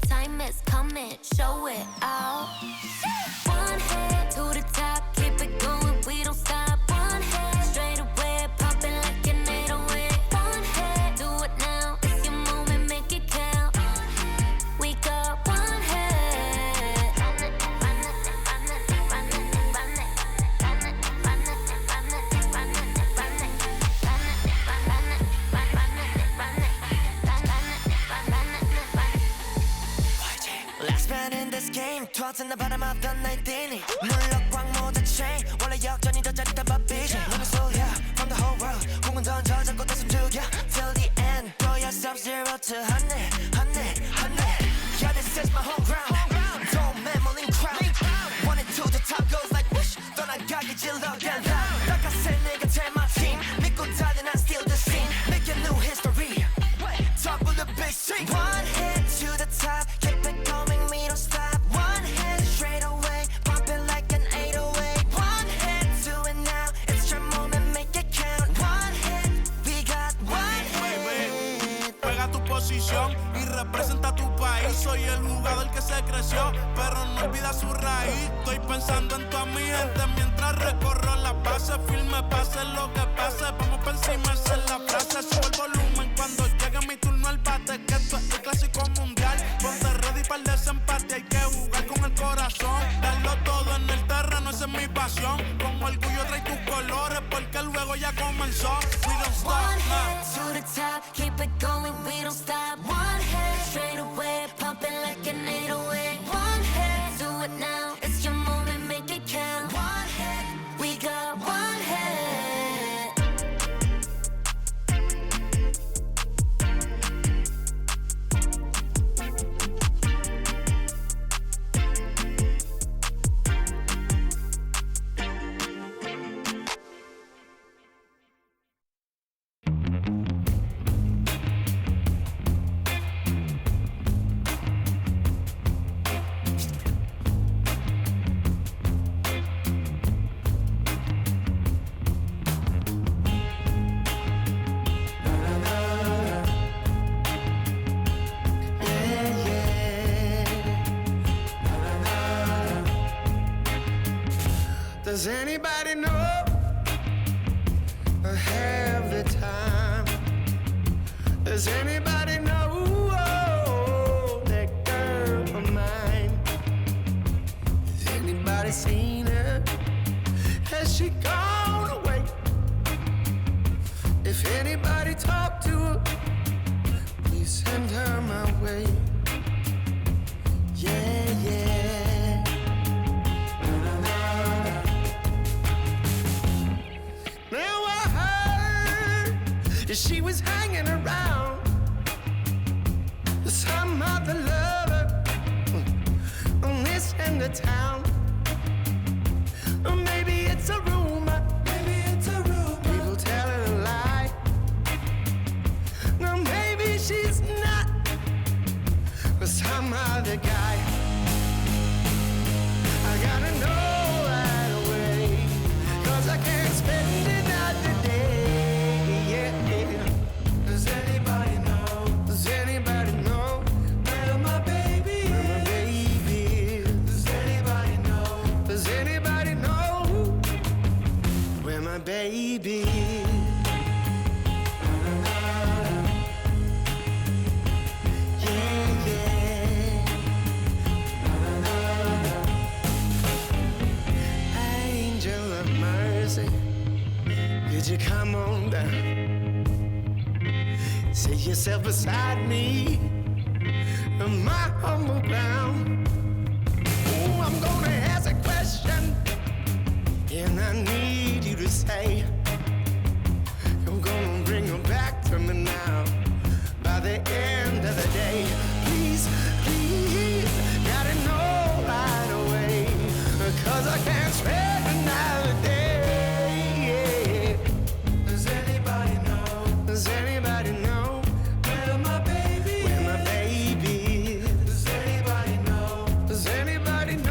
time is coming, show it out. One head to the top, keep it going, we don't stop. One head straight away, popping like an 808. One head, do it now, it's your moment, make it count. We got one head. Last man in this game, 터진 바람 앞던 날 뛰니 물럭광 모든 chain 원래 역전이 더 짜릿한 밥이지 눈을 쏠려 from the whole world 공은 던져 잡고 더 숨죽여 till the end 너야 sub-zero to honey, honey, honey. Yeah, this is my home ground. Don't memoling crowd. One and two, the top goes like whoosh. 떠나가기 질러 get loud. 바깥에 내가 tell my team 믿고 달려 난 still the scene. Make a new history. Top of the big scene. One hit to the top, keep it going, we don't stop. One hit straight away, pop it like an 808. One hit, do it now, it's your moment, make it count. One hit, we got one hit. Pega tu posición y representa tu país. Soy el jugador que se creció, pero no olvida su raíz. Estoy pensando en toda mi gente mientras recorro la base. Firme, pase lo que pase, vamos por encima, esa es la frase. Sube el volumen cuando llegue mi turno al bate, que esto es el clásico mundial. Ponte ready para el desempate, hay que jugar con el corazón. Darlo todo en el terreno, esa es mi pasión. Con orgullo trae tus colores, porque luego ya comenzó. We don't stop. One head to the top, keep it going, we don't stop. One head straight away, pumping like an 808. One head, do it now, it's your moment, make it count. One head, we got one head. Does anybody know or have the time? Does anybody know that girl of mine? Has anybody seen her? Has she gone away? If anybody talked to her, please send her my way. Yeah, yeah. She was hanging around some other lover on this end of town. Or maybe it's a rumor. Maybe it's a rumor. People telling a lie. No, maybe she's not with some other guy. I gotta know right away, 'cause I can't spend another day. Does anybody know? Does anybody know where my baby is? Where my baby is? Does anybody know? Does anybody know where my baby is? Yeah, yeah. Angel of mercy, could you come on down? Sit yourself beside me on my humble ground. Oh, I'm gonna ask a question, and I need you to say you're gonna bring her back to me now by the end of the day. Please, please, gotta know right away, 'cause I can't spend another day. Yeah. Does anybody know? Does anybody know? Does anybody know?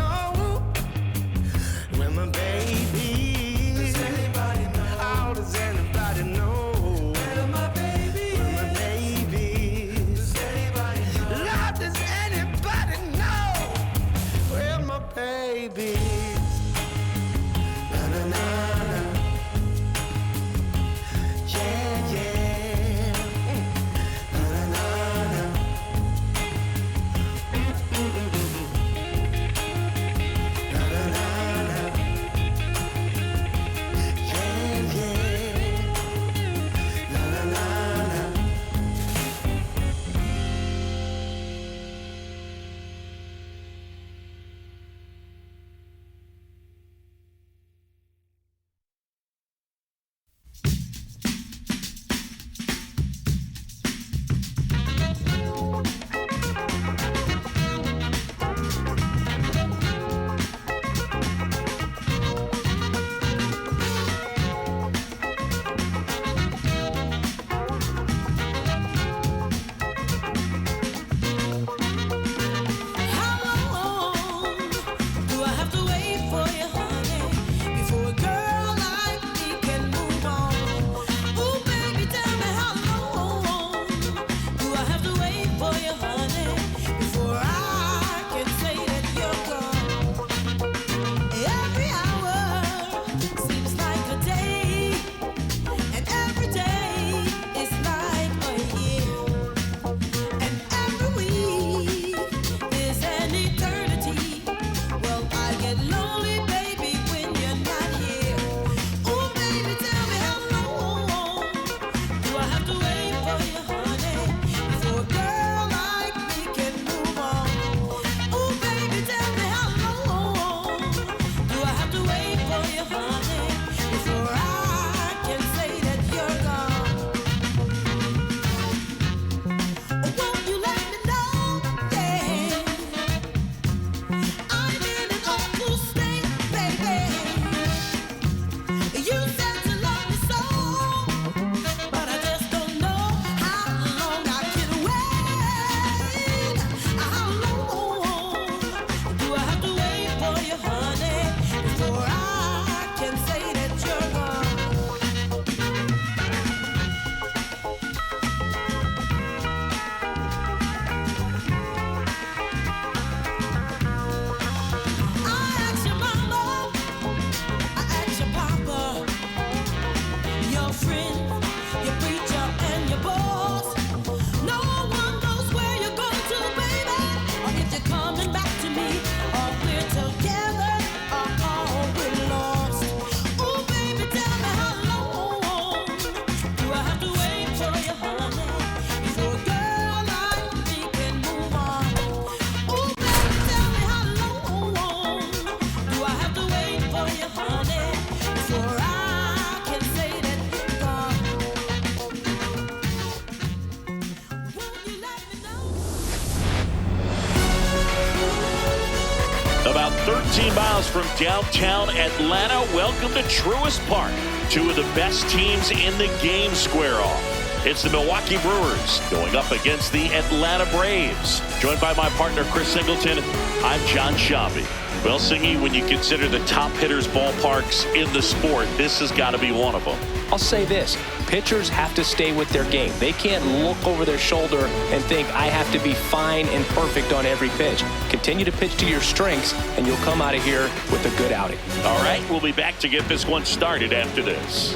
About 13 miles from downtown Atlanta, welcome to Truist Park. Two of the best teams in the game square off. It's the Milwaukee Brewers going up against the Atlanta Braves. Joined by my partner, Chris Singleton, I'm John Shabby. Well, Singy, when you consider the top hitters' ballparks in the sport, this has got to be one of them. I'll say this. Pitchers have to stay with their game. They can't look over their shoulder and think, I have to be fine and perfect on every pitch. Continue to pitch to your strengths, and you'll come out of here with a good outing. All right, we'll be back to get this one started after this.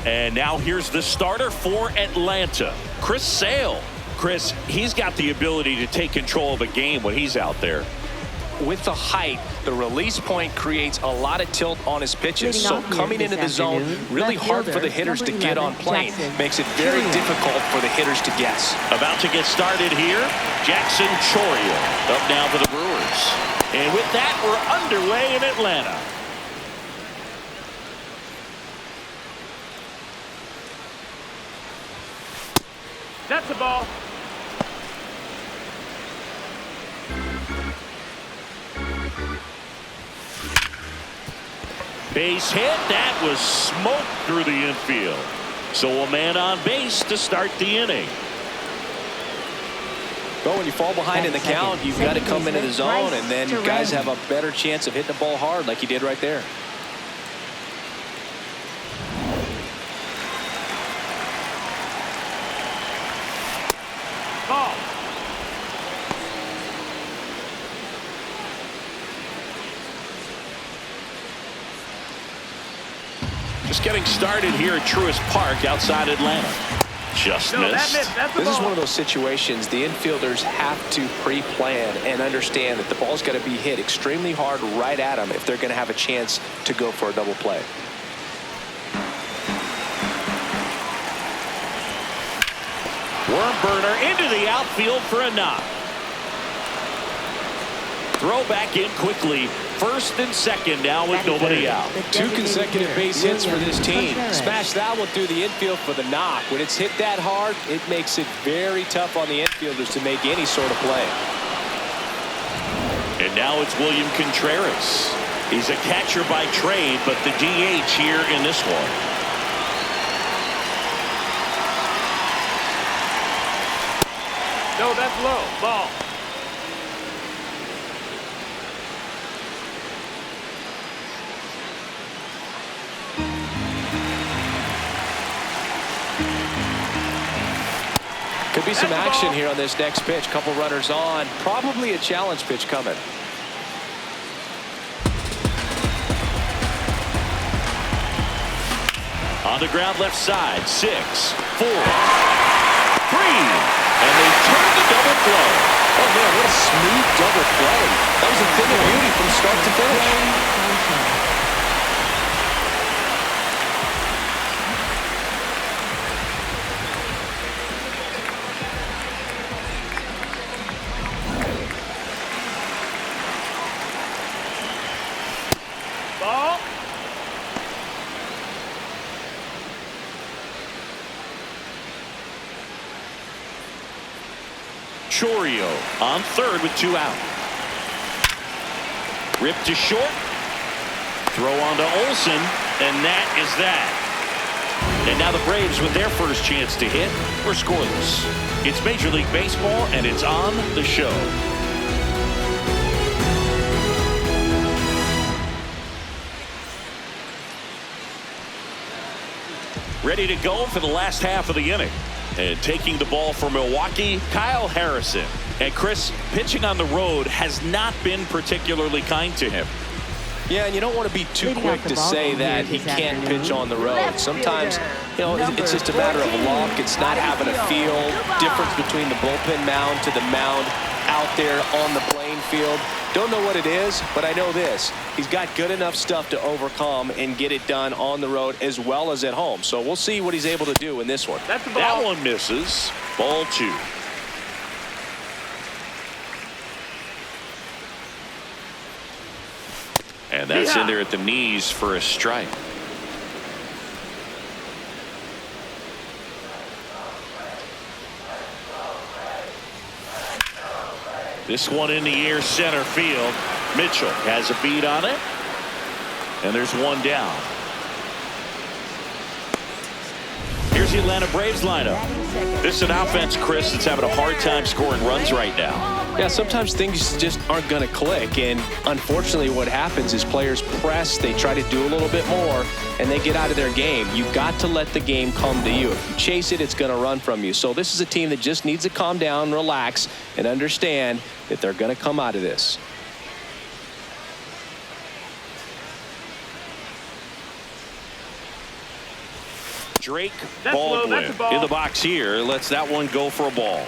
And now here's the starter for Atlanta, Chris Sale. Chris, he's got the ability to take control of a game when he's out there. With the height, the release point creates a lot of tilt on his pitches. So coming into the zone, really hard for the hitters to get on plane. Makes it very difficult for the hitters to guess. About to get started here, Jackson Chourio up now for the Brewers. And with that, we're underway in Atlanta. That's the ball. Base hit. That was smoked through the infield. So a man on base to start the inning. Well, when you fall behind in the count, you've got to come into the zone, and then guys have a better chance of hitting the ball hard like he did right there. Ball. Just getting started here at Truist Park outside Atlanta. Just missed. This is one of those situations the infielders have to pre-plan and understand that the ball's got to be hit extremely hard right at them if they're going to have a chance to go for a double play. Worm burner into the outfield for a knock. Throw back in quickly. First and second now with nobody out. Two consecutive base hits for this team. Smash that one through the infield for the knock. When it's hit that hard, it makes it very tough on the infielders to make any sort of play. And now it's William Contreras. He's a catcher by trade, but the DH here in this one. No, that's low. Ball. Could be some action here on this next pitch. Couple runners on. Probably a challenge pitch coming. On the ground left side. 6, 4, 3. And they turn the double play. Oh, man, what a smooth double play. That was a thing of beauty from start to finish. Ball. Chourio on third with 2 out. Ripped to short. Throw on to Olsen, and that is that. And now the Braves with their first chance to hit or scoreless. It's Major League Baseball, and it's on the show. Ready to go for the last half of the inning. And taking the ball for Milwaukee, Kyle Harrison. And Chris, pitching on the road has not been particularly kind to him. Yeah, and you don't want to be too quick to say that he can't pitch on the road. Sometimes, you know, it's just a matter of luck. It's not having a feel. Difference between the bullpen mound to the mound out there on the playing field. Don't know what it is, but I know this. He's got good enough stuff to overcome and get it done on the road as well as at home. So we'll see what he's able to do in this one. That's the ball. That one misses. Ball 2. And that's in there at the knees for a strike. This one in the air center field. Mitchell has a beat on it. And there's one down. Here's the Atlanta Braves lineup. This is an offense, Chris, that's having a hard time scoring runs right now. Yeah, sometimes things just aren't going to click. And unfortunately, what happens is players press, they try to do a little bit more, and they get out of their game. You've got to let the game come to you. If you chase it, it's going to run from you. So this is a team that just needs to calm down, relax, and understand that they're going to come out of this. Drake That's low, Baldwin that's a ball. in the box here. Lets that one go for a ball.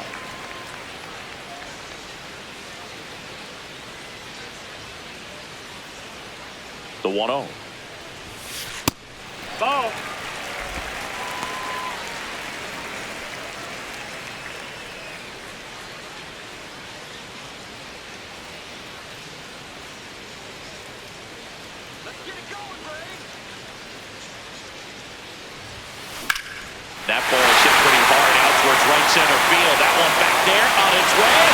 The 1-0. Ball. That ball is hit pretty hard out towards right center field. That one back there on its way.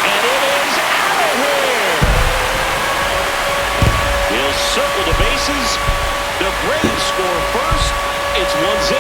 And it is out of here. He'll circle the bases. The Braves score first. It's 1-0.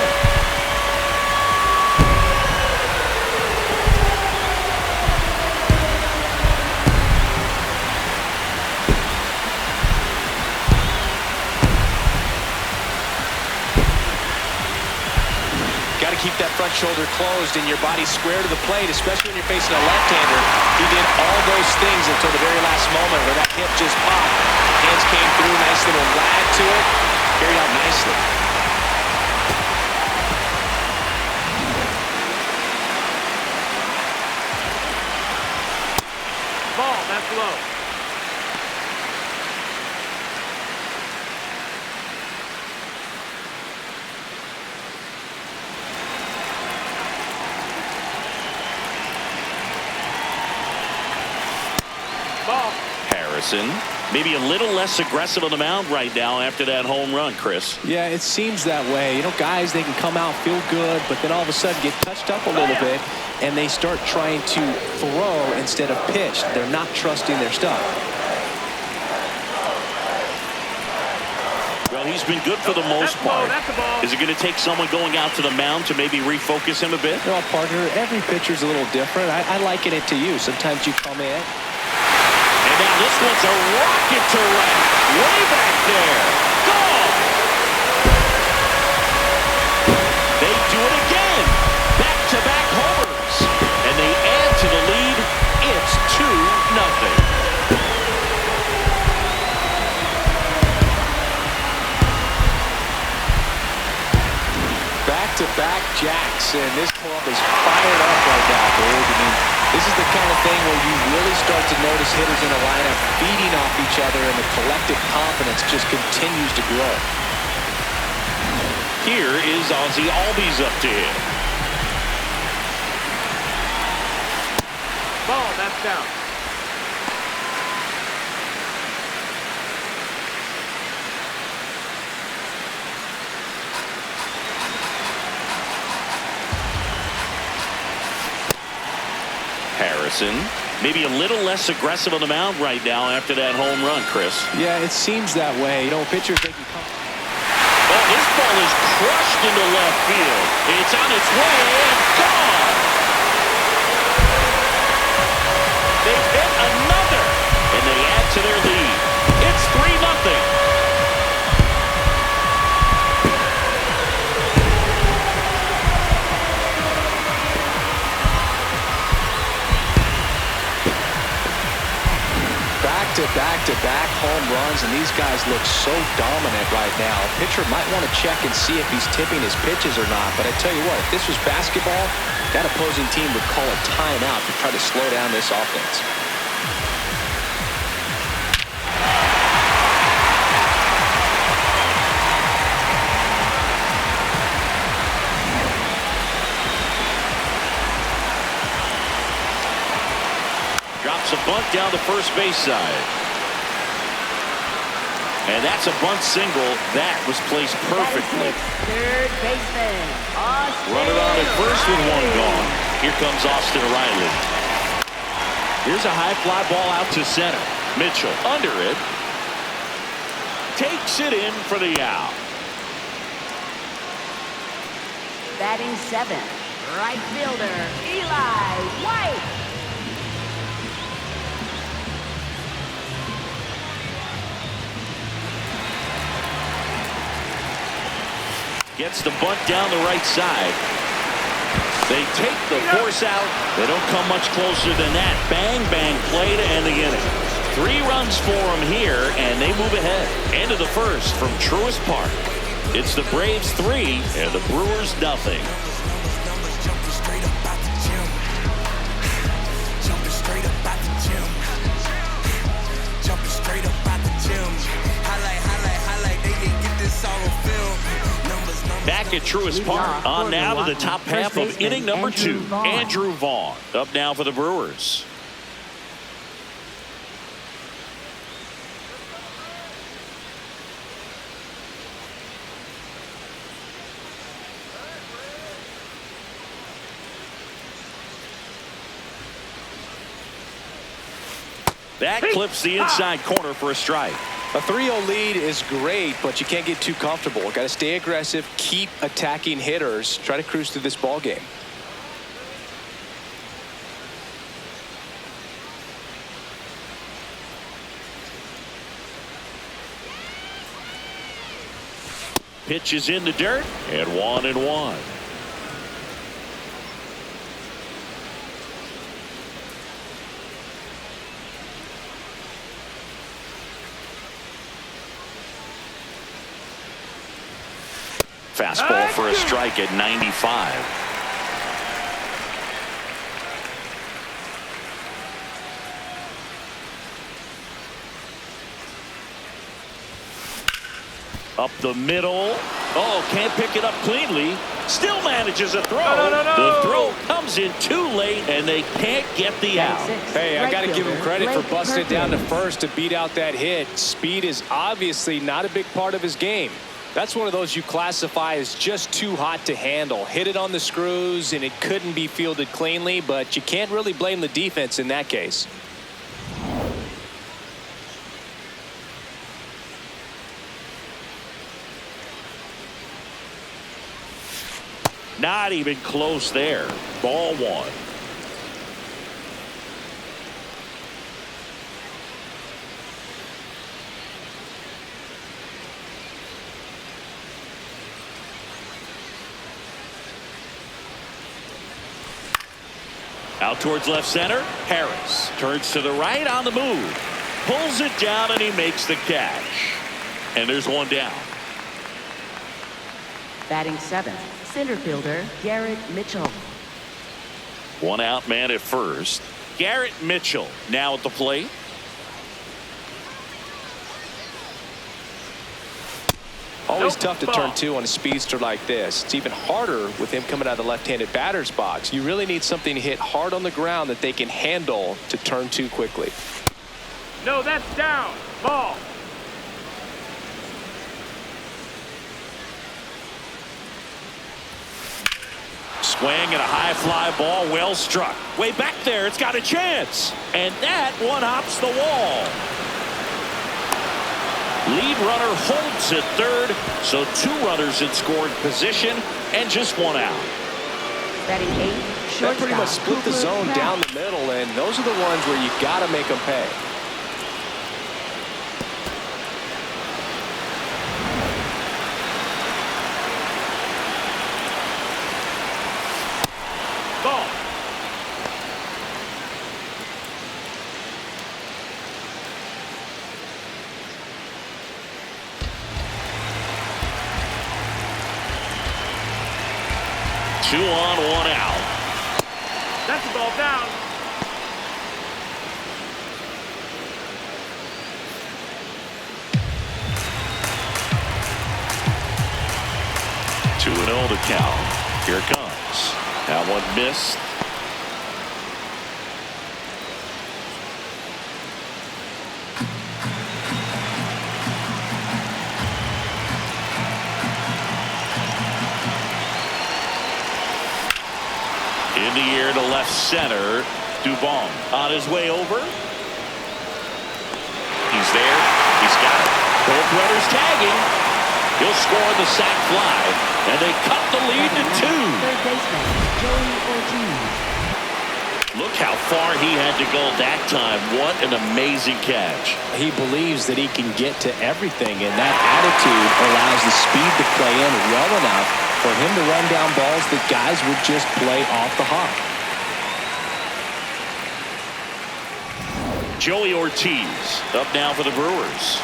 Got to keep that front shoulder closed and your body square to the plate, especially when you're facing a left-hander. He did all those things until the very last moment where that hip just popped. Hands came through, nice little lag to it. Carried out nicely. Ball. That's low. Ball. Harrison, maybe a little less aggressive on the mound right now after that home run, Chris. Yeah, it seems that way. You know, guys, they can come out, feel good, but then all of a sudden get touched up a little bit, and they start trying to throw instead of pitch. They're not trusting their stuff. Well, he's been good for the most part. Is it going to take someone going out to the mound to maybe refocus him a bit? You know, partner, every pitcher's a little different. I liken it to you. Sometimes you come in. And now this one's a rocket to right. Way back there. Gone. They do it again. Back-to-back homers. And they add to the lead. It's 2-0. Back-to-back jacks, and this club is fired up right now, Bird. I mean, this is the kind of thing where you really start to notice hitters in a lineup feeding off each other, and the collective confidence just continues to grow. Here is Ozzie Albies up to him. Ball. That's down. Harrison, maybe a little less aggressive on the mound right now after that home run, Chris. Yeah, it seems that way. You know, pitchers, they can come. Oh, this ball is crushed into left field. It's on its way and gone. They've hit another, and they add to their lead. It's 3-0. Back-to-back home runs, and these guys look so dominant right now. Pitcher might want to check and see if he's tipping his pitches or not, but I tell you what, if this was basketball, that opposing team would call a timeout to try to slow down this offense. Drops a bunt down the first base side. And that's a bunt single. That was placed perfectly. Third baseman, Austin. Runner on at first with one gone. Here comes Austin Riley. Here's a high fly ball out to center. Mitchell under it. Takes it in for the out. Batting 7, right fielder, Eli White. Gets the bunt down the right side. They take the force out. They don't come much closer than that. Bang, bang play to end the inning. 3 runs for them here, and they move ahead. End of the first from Truist Park. It's the Braves 3 and the Brewers nothing. Back at Truist Park, on now to the top half of inning number 2. Andrew Vaughn up now for the Brewers. That clips the inside corner for a strike. A 3-0 lead is great, but you can't get too comfortable. Got to stay aggressive, keep attacking hitters, try to cruise through this ball game. Pitch is in the dirt, and 1-1. Fastball for a strike at 95. Up the middle. Oh, can't pick it up cleanly. Still manages a throw. The throw comes in too late, and they can't get the out. Hey, I got to give him credit for busting it down to first to beat out that hit. Speed is obviously not a big part of his game. That's one of those you classify as just too hot to handle. Hit it on the screws, and it couldn't be fielded cleanly, but you can't really blame the defense in that case. Not even close there. Ball 1. Out towards left center. Harris turns to the right on the move. Pulls it down, and he makes the catch. And there's one down. Batting 7, center fielder, Garrett Mitchell. 1 out man at first. Garrett Mitchell now at the plate. Always tough to turn 2 on a speedster like this. It's even harder with him coming out of the left-handed batter's box. You really need something to hit hard on the ground that they can handle to turn 2 quickly. No, that's down. Ball. Swing and a high fly ball, well struck. Way back there, it's got a chance. And that one hops the wall. Lead runner holds at third, so 2 runners in scoring position and just 1 out. Batting 8, shortstop. That pretty much split the zone down the middle, and those are the ones where you got to make them pay. Ball. Two on, 1 out. That's the ball down. Two and 0 to count. Here it comes. That one missed. In the air to left center. Dubon on his way over. He's there. He's got it. Both runners tagging. He'll score the sac fly, and they cut the lead to 2. Third baseman, Joey Ortiz. Look how far he had to go that time. What an amazing catch. He believes that he can get to everything, and that attitude allows the speed to play in well enough for him to run down balls that guys would just play off the hop. Joey Ortiz up now for the Brewers.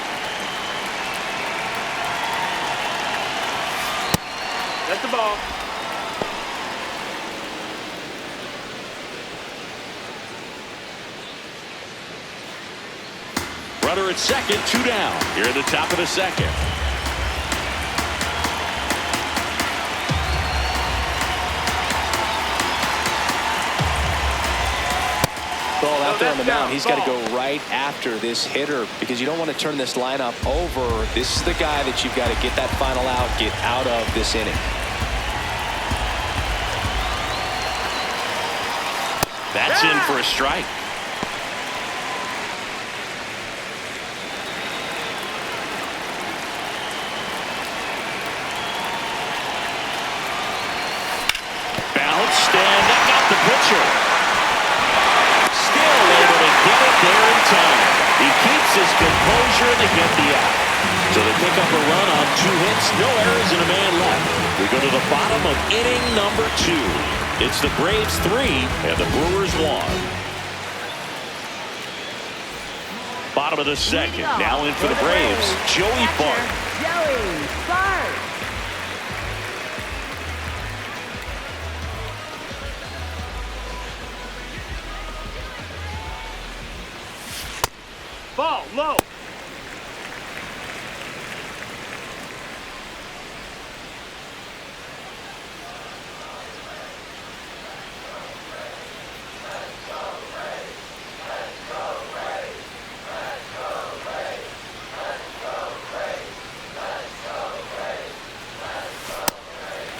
That's the ball. Runner at second, 2 down. Here at the top of the second. Ball out there on the mound. He's got to go right after this hitter because you don't want to turn this lineup over. This is the guy that you've got to get that final out, get out of this inning. That's in for a strike. Bounced, and that got the pitcher. Still able to get it there in time. He keeps his composure to get the out. So they pick up a run on 2 hits, no errors, and a man left. We go to the bottom of inning number 2. It's the Braves 3 and the Brewers 1. Bottom of the second. Now in for the Braves, Joey Bart. Joey Bart. Ball low.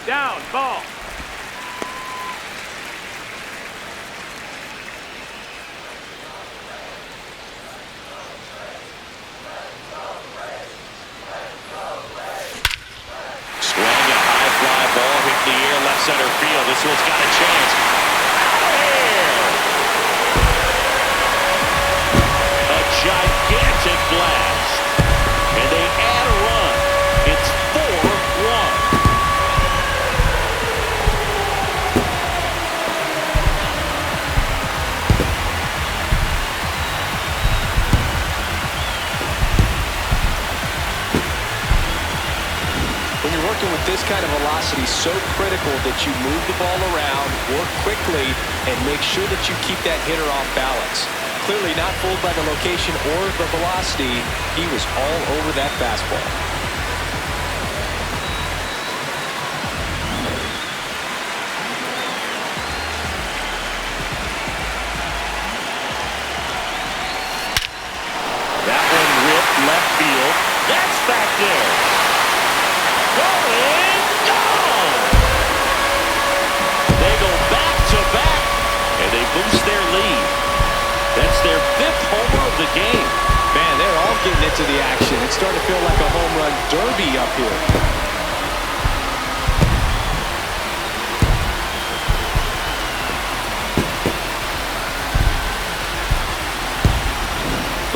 Down, ball. Swing, a high fly ball hit the air, left center field. This one's got a chance. A gigantic blast. And they add a run. It's 4-1. When you're working with this kind of velocity, so critical that you move the ball around, work quickly, and make sure that you keep that hitter off balance. Clearly not fooled by the location or the velocity. He was all over that fastball. That one ripped left field. That's back there. Going gone. They go back to back, and they boost their lead. That's their 5th homer of the game. Man, they're all getting into the action. It's starting to feel like a home run derby up here.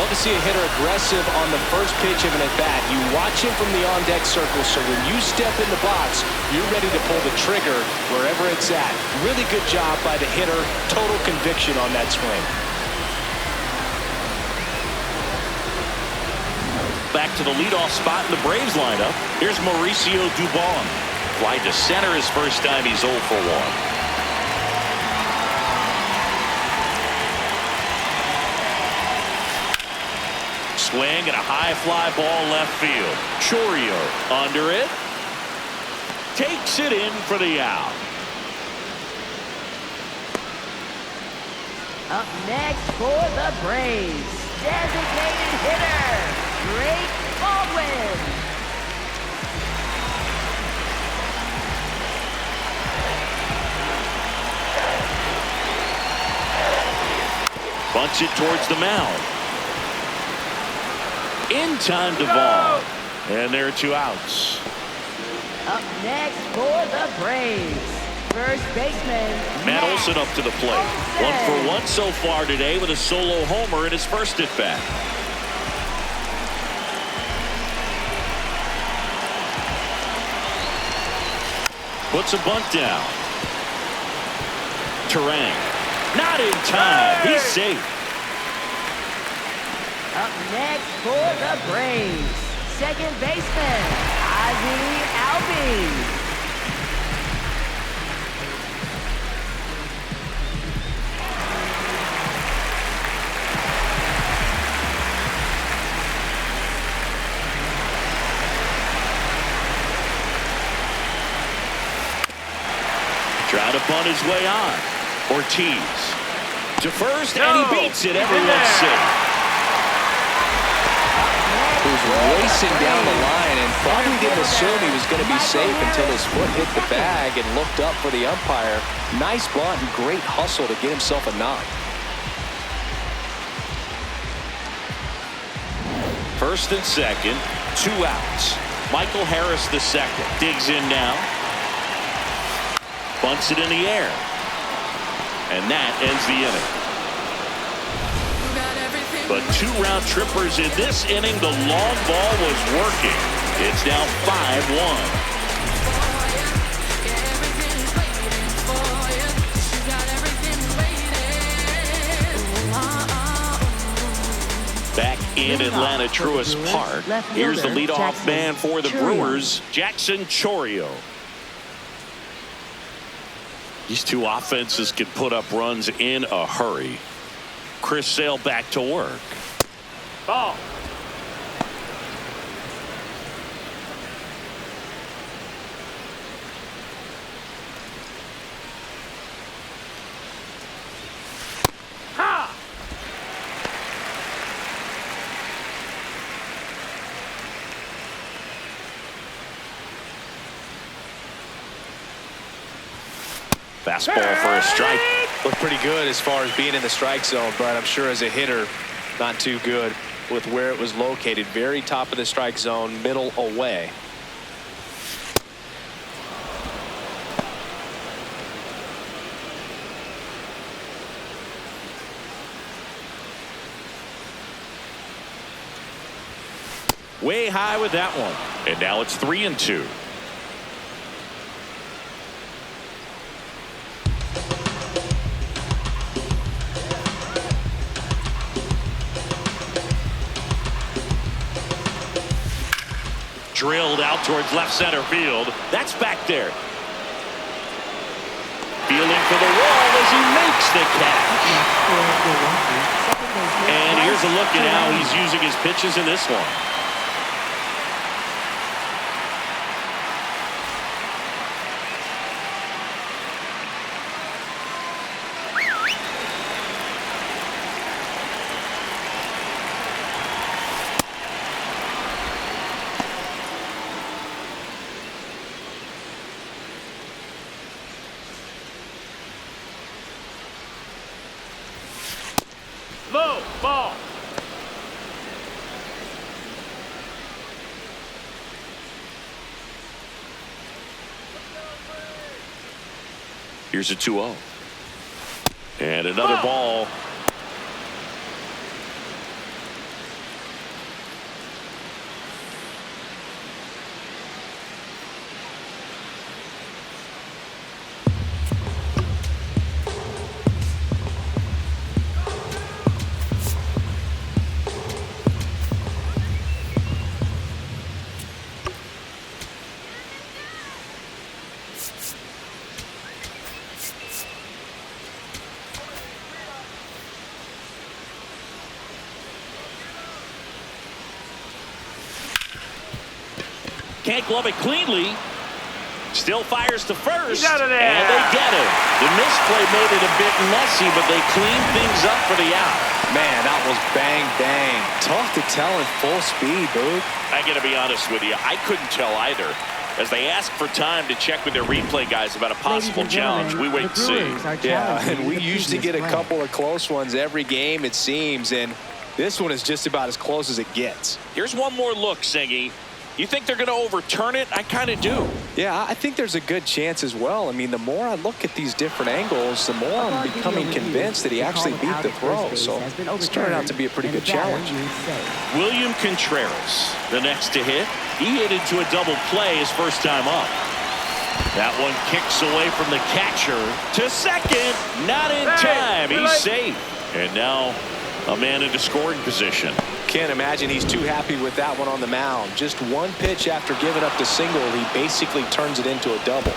Love to see a hitter aggressive on the first pitch of an at-bat. You watch him from the on-deck circle, so when you step in the box, you're ready to pull the trigger wherever it's at. Really good job by the hitter. Total conviction on that swing. Back to the leadoff spot in the Braves lineup. Here's Mauricio Dubon. Fly to center his first time. He's 0 for 1. Swing and a high fly ball left field. Chorio under it. Takes it in for the out. Up next for the Braves, designated hitter, Drake Baldwin. Bunts it towards the mound. In time to ball. And there are 2 outs. Up next for the Braves, first baseman Matt Olson up to the plate. 1 for 1 so far today with a solo homer in his first at bat. Puts a bunt down. Terang. Not in time. He's safe. Up next for the Braves, second baseman Ozzie Albies. Trying to bunt his way on. Ortiz to first, and he beats it. Everyone's safe. He was racing down the line and probably didn't assume he was going to be safe until his foot hit the bag and looked up for the umpire. Nice bunt and great hustle to get himself a knock. First and second, 2 outs. Michael Harris the second digs in now. Bunts it in the air. And that ends the inning. But 2 round trippers in this inning. The long ball was working. It's now 5-1. Back in Atlanta, Truist Park. Here's the leadoff man for the Brewers, Jackson Chourio. These 2 offenses can put up runs in a hurry. Chris Sale back to work. Ball. Ha! Fastball for a strike. Looked pretty good as far as being in the strike zone, but I'm sure as a hitter, not too good with where it was located. Very top of the strike zone, middle away. Way high with that one. And now it's 3-2. Drilled out towards left center field. That's back there. Feeling for the wall as he makes the catch. And here's a look at how he's using his pitches in this one. Low ball. Here's a 2-0. And another ball. Can't glove it cleanly. Still fires to first. He's out of there. And they get him. The misplay made it a bit messy, but they cleaned things up for the out. Man, that was bang, bang. Tough to tell in full speed, dude. I got to be honest with you. I couldn't tell either. as they ask for time to check with their replay guys about a possible challenge. We wait to see. Yeah, and we usually get a couple of close ones every game, it seems, and this one is just about as close as it gets. Here's one more look, Singy. You think they're going to overturn it? I kind of do. Yeah, I think there's a good chance as well. I mean, the more I look at these different angles, the more I'm becoming convinced that he actually beat the throw. So it's turned out to be a pretty good challenge. William Contreras, the next to hit. He hit into a double play his first time up. That one kicks away from the catcher to second. Not in time. He's safe. And now a man into scoring position. Can't imagine he's too happy with that one on the mound. Just one pitch after giving up the single, he basically turns it into a double.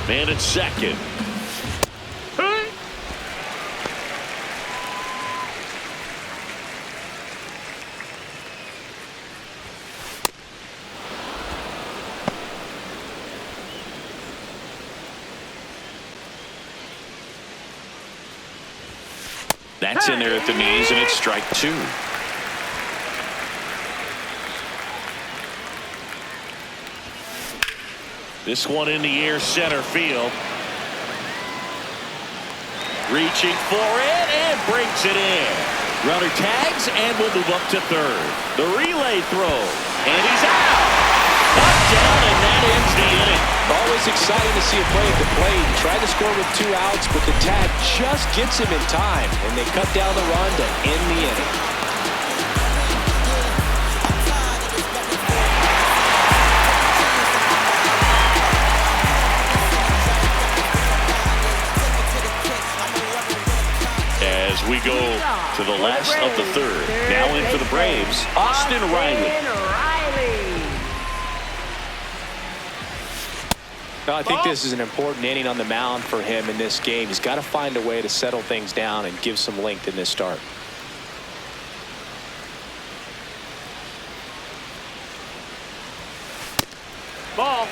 Man at second. That's in there at the knees, and it's strike two. This one in the air, center field. Reaching for it and breaks it in. Runner tags and will move up to third. The relay throw, and he's out. Up, down, and that ends the inning. Always exciting to see a play at the plate. Tried to score with 2 outs, but the tag just gets him in time, and they cut down the run to end the inning. As we go to the last of the third. Now in for the Braves, Austin Riley. Well, I think this is an important inning on the mound for him in this game. He's got to find a way to settle things down and give some length in this start. Ball.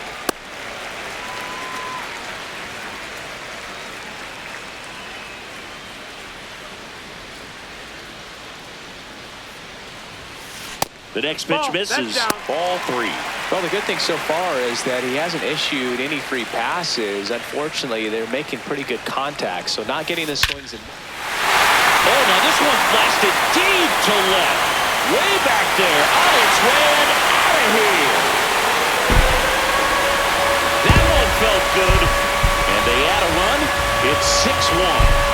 The next pitch misses. Ball 3. Well, the good thing so far is that he hasn't issued any free passes. Unfortunately, they're making pretty good contact, so not getting the swings. Oh, now this one blasted deep to left. Way back there. On its way and out of here. That one felt good. And they add a run. It's 6-1.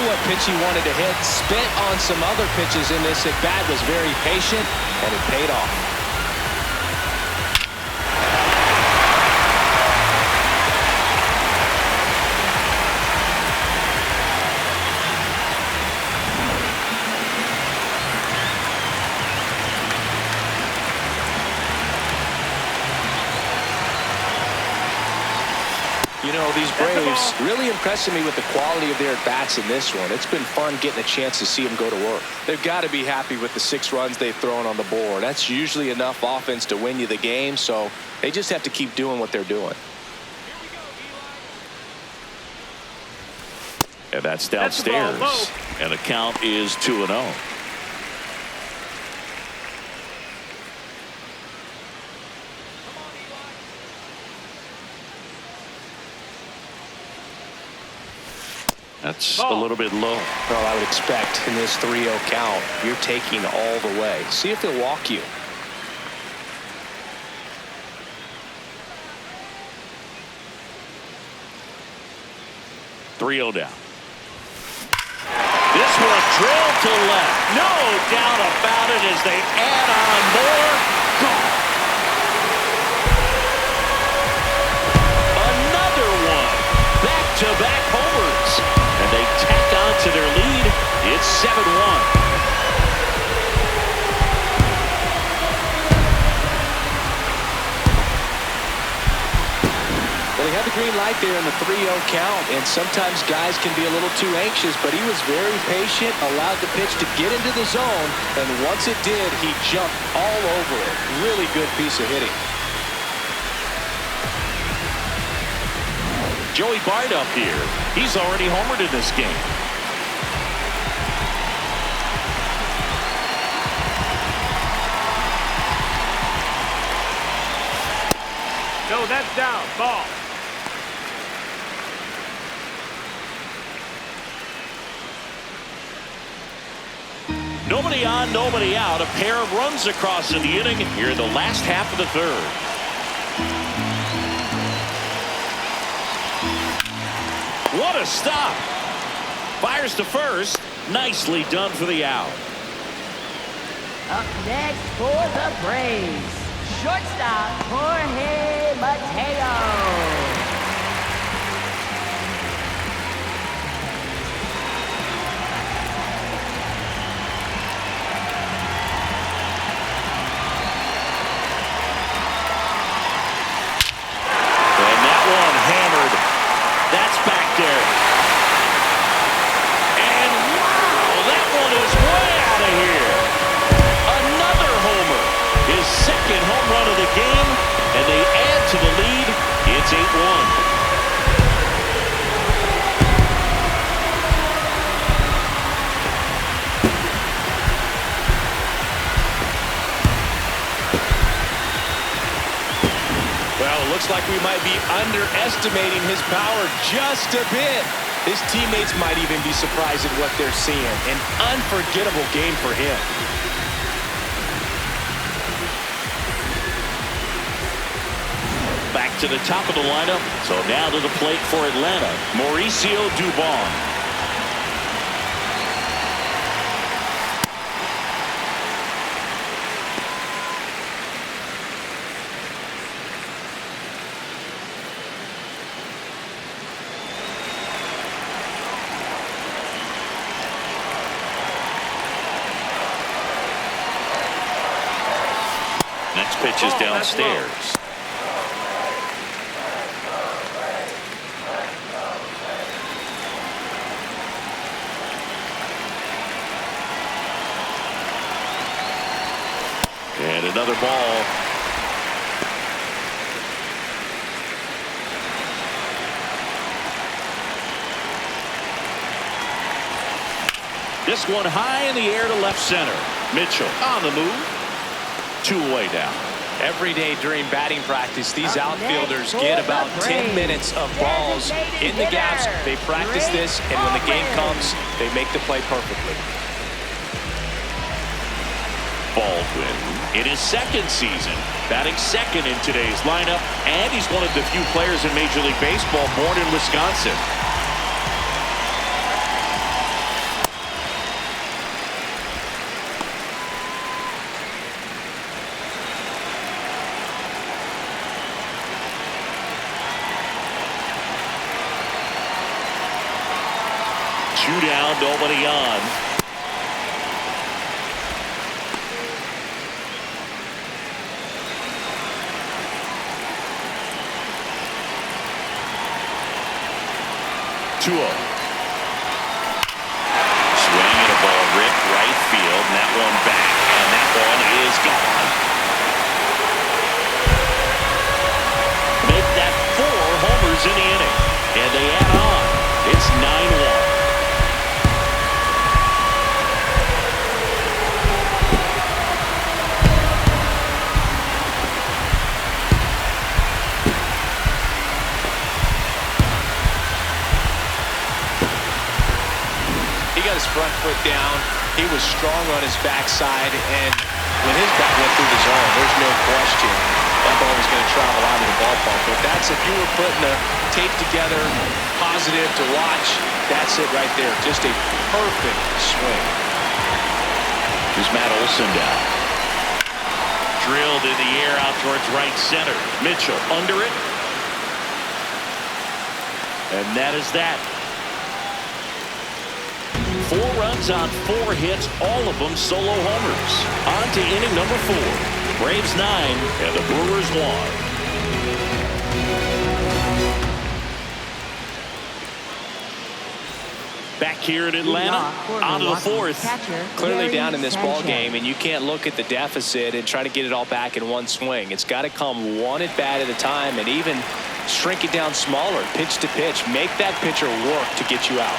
What pitch he wanted to hit, spent on some other pitches in this at bat, was very patient, and it paid off. You know, these Braves really impressing me with the quality of their at-bats in this one. It's been fun getting a chance to see them go to work. They've got to be happy with the 6 runs they've thrown on the board. That's usually enough offense to win you the game, so they just have to keep doing what they're doing. And that's downstairs. And the count is 2-0. That's a little bit low. Well, I would expect in this 3-0 count, you're taking all the way. See if he'll walk you. Three 0 down. This one drilled to left. No doubt about it as they add on more. Gone. Another one. Back-to-back homers. And they tack on to their lead. It's 7-1. Well, he had the green light there in the 3-0 count, and sometimes guys can be a little too anxious, but he was very patient, allowed the pitch to get into the zone, and once it did, he jumped all over it. Really good piece of hitting. Joey Bart up here. He's already homered in this game. No, that's down. Ball. Nobody on, nobody out. A pair of runs across in the inning here in the last half of the third. What a stop. Fires to first. Nicely done for the out. Up next for the Braves, shortstop Jorge Mateo. Looks like we might be underestimating his power just a bit. His teammates might even be surprised at what they're seeing. An unforgettable game for him. Back to the top of the lineup. So now to the plate for Atlanta, Mauricio Dubon. Next pitch is downstairs. And another ball. This one high in the air to left center. Mitchell on the move. 2 away now. Every day during batting practice, these outfielders get about 10 minutes of balls in the gaps. They practice this, and when the game comes, they make the play perfectly. Baldwin in his second season, batting second in today's lineup, and he's one of the few players in Major League Baseball born in Wisconsin. Two down, nobody on. Swing and a ball ripped right field, and that one back, and that one is gone. Make that 4 homers in the inning, and they add on. It's 9-1. His front foot down. He was strong on his backside, and when his bat went through the zone, there's no question that ball was going to travel out of the ballpark. But that's, if you were putting the tape together, positive to watch, that's it right there. Just a perfect swing. Here's Matt Olson down. Drilled in the air out towards right center. Mitchell under it. And that is that. 4 runs on 4 hits, all of them solo homers. On to inning number 4. Braves 9 and the Brewers 1. Back here in Atlanta, on to the fourth. Clearly down in this ball game, and you can't look at the deficit and try to get it all back in one swing. It's got to come one at bat at a time, and even shrink it down smaller, pitch to pitch. Make that pitcher work to get you out.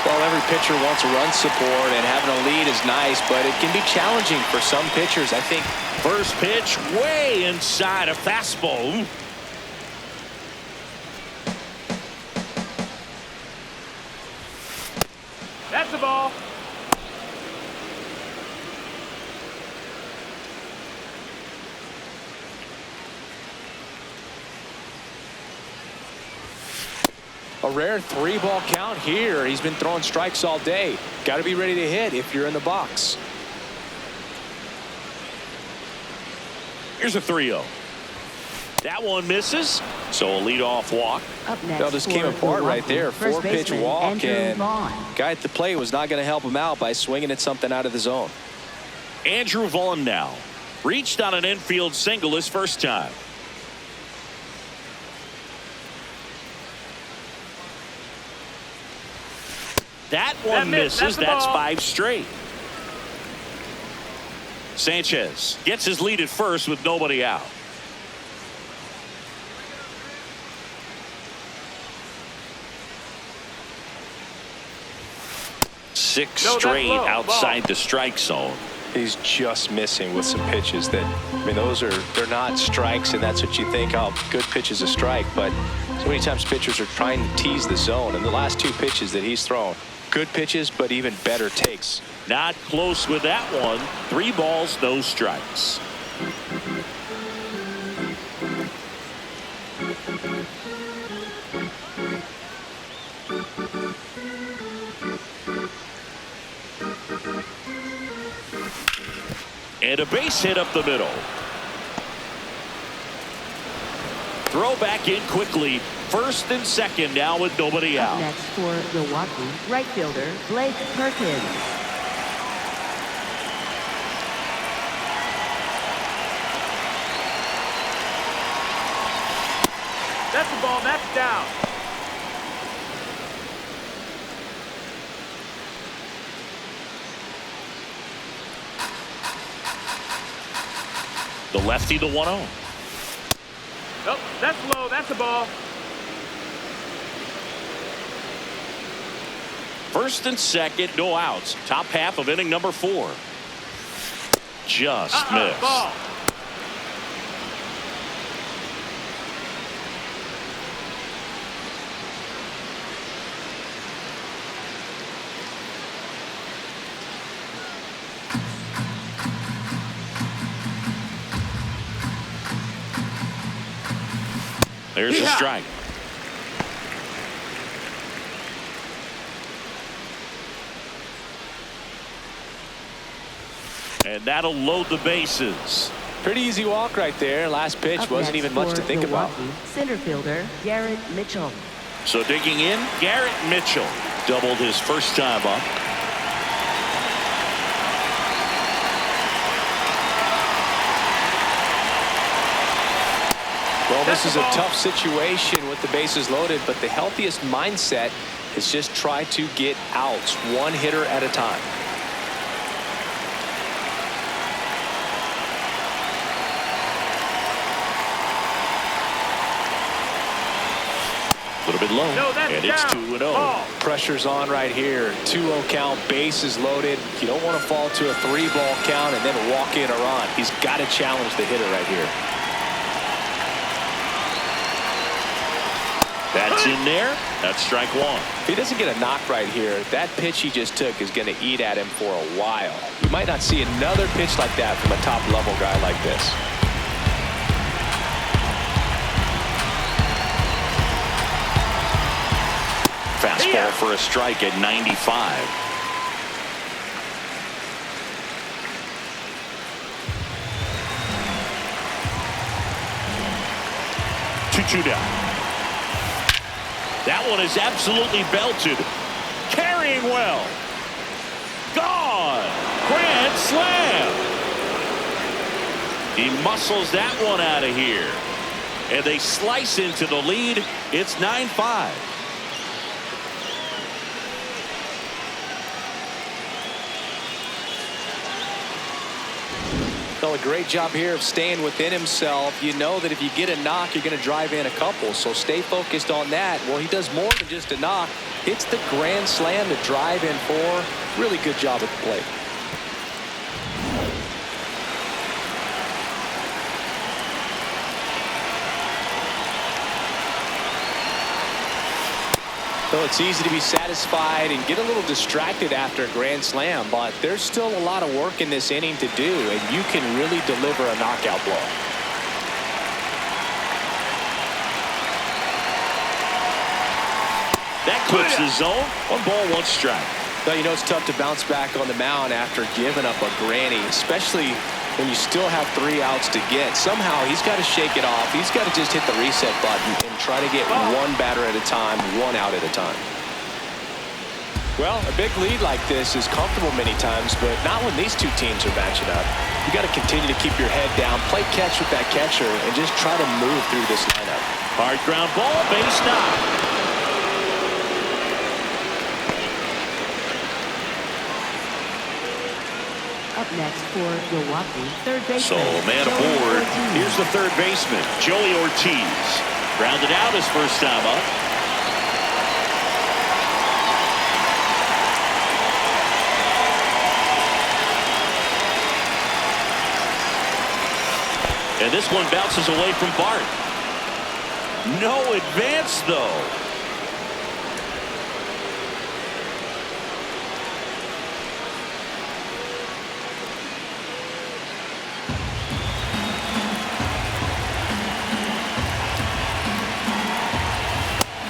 Well, every pitcher wants run support, and having a lead is nice, but it can be challenging for some pitchers, I think. First pitch way inside, a fastball. That's the ball. A rare 3-ball count here. He's been throwing strikes all day. Got to be ready to hit if you're in the box. Here's a 3-0. That one misses, so a leadoff walk. Up next, That just came apart right there. 4-pitch walk, and guy at the plate was not going to help him out by swinging at something out of the zone. Andrew Vaughn now reached on an infield single his first time. That one misses. That's 5 straight. Sanchez gets his lead at first with nobody out. Six straight outside the strike zone. He's just missing with some pitches that, I mean, they're not strikes, and that's what you think, oh, good pitch is a strike. But so many times pitchers are trying to tease the zone, and the last 2 pitches that he's thrown, good pitches, but even better takes. Not close with that one. 3 balls, no strikes. And a base hit up the middle. Throw back in quickly. First and second now with nobody out. Next for Milwaukee, right fielder Blake Perkins. That's the ball. That's down. The lefty, the 1-0. Nope, that's low. That's a ball. First and second, no outs. Top half of inning number 4. Just missed. Ball. There's a strike. And that'll load the bases. Pretty easy walk right there. Last pitch Up wasn't next even much to think about. Center fielder Garrett Mitchell. So digging in, Garrett Mitchell doubled his first time up. Well, this is a tough situation with the bases loaded, but the healthiest mindset is just try to get outs, one hitter at a time. A little bit low, and it's 2-0. Pressure's on right here. 2-0 count, bases loaded. You don't want to fall to a 3-ball count and then walk in a run. He's got to challenge the hitter right here. That's in there. That's strike 1. If he doesn't get a knock right here, that pitch he just took is going to eat at him for a while. You might not see another pitch like that from a top-level guy like this. Fastball for a strike at 95. Two down. That one is absolutely belted. Carrying well. Gone. Grand slam. He muscles that one out of here. And they slice into the lead. It's 9-5. Well, a great job here of staying within himself. You know that if you get a knock, you're going to drive in a couple. So stay focused on that. Well, he does more than just a knock. Hits the grand slam to drive in 4. Really good job at the plate. So it's easy to be satisfied and get a little distracted after a grand slam, but there's still a lot of work in this inning to do, and you can really deliver a knockout blow. That clips the zone. 1 ball, 1 strike. Now, you know it's tough to bounce back on the mound after giving up a granny, especially when you still have 3 outs to get. Somehow he's got to shake it off. He's got to just hit the reset button and try to get 1 batter at a time, 1 out at a time. Well, a big lead like this is comfortable many times, but not when these 2 teams are matching up. You got to continue to keep your head down, play catch with that catcher, and just try to move through this lineup. Hard ground ball, base knock. Up next for Milwaukee, third baseman. So, man aboard. Here's the third baseman, Joey Ortiz. Grounded out his first time up. And this one bounces away from Bart. No advance, though.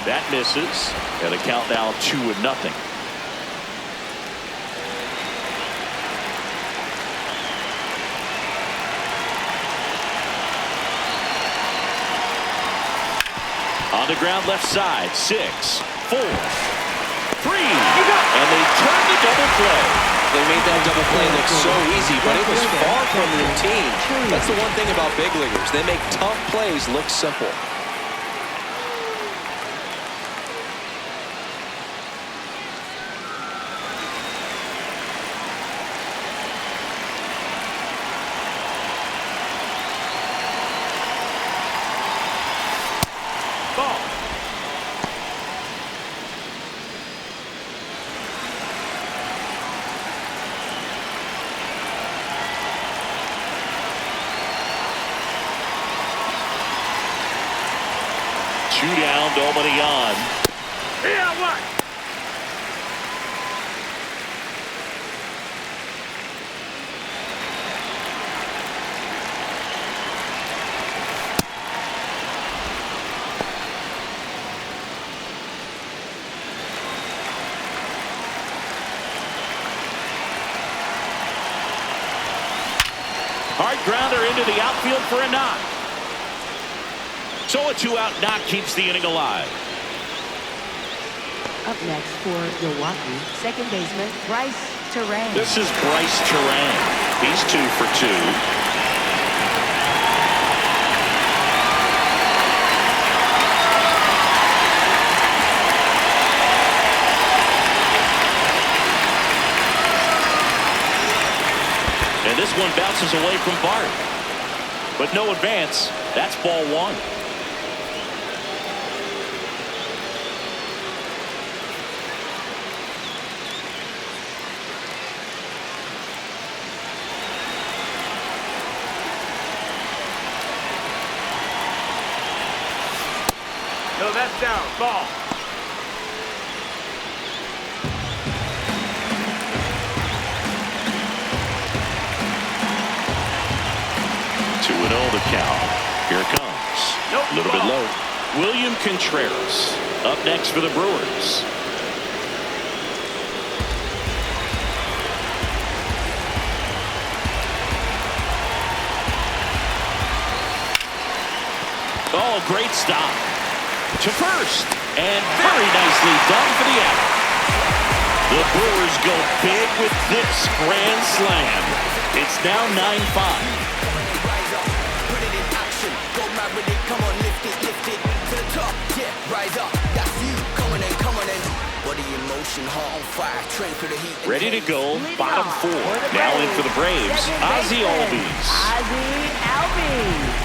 That misses, and a count now 2-0. On the ground left side, 6, 4, 3, and they turn the double play. They made that double play look so easy, but it was far from routine. That's the one thing about big leaguers. They make tough plays look simple. Ball. Two down, nobody on. Yeah, what? Hard grounder into the outfield for a knock. So a 2-out knock keeps the inning alive. Up next for Milwaukee, second baseman Bryce Terang. This is Bryce Terang. He's 2 for 2. And this one bounces away from Bart. But no advance. That's ball 1. No, that's down. Ball. The count. Here it comes. Nope, A little bit ball. low. William Contreras up next for the Brewers. Oh, great stop. To first. And very nicely done for the out. The Brewers go big with this grand slam. It's now 9-5. Come on, lift it, lift it. top, yeah, rise up. That's you, coming in, coming in. Body in motion, heart on fire, train for the heat. Ready to go, bottom four. Now in for the Braves, Ozzie Albies. Ozzie Albies.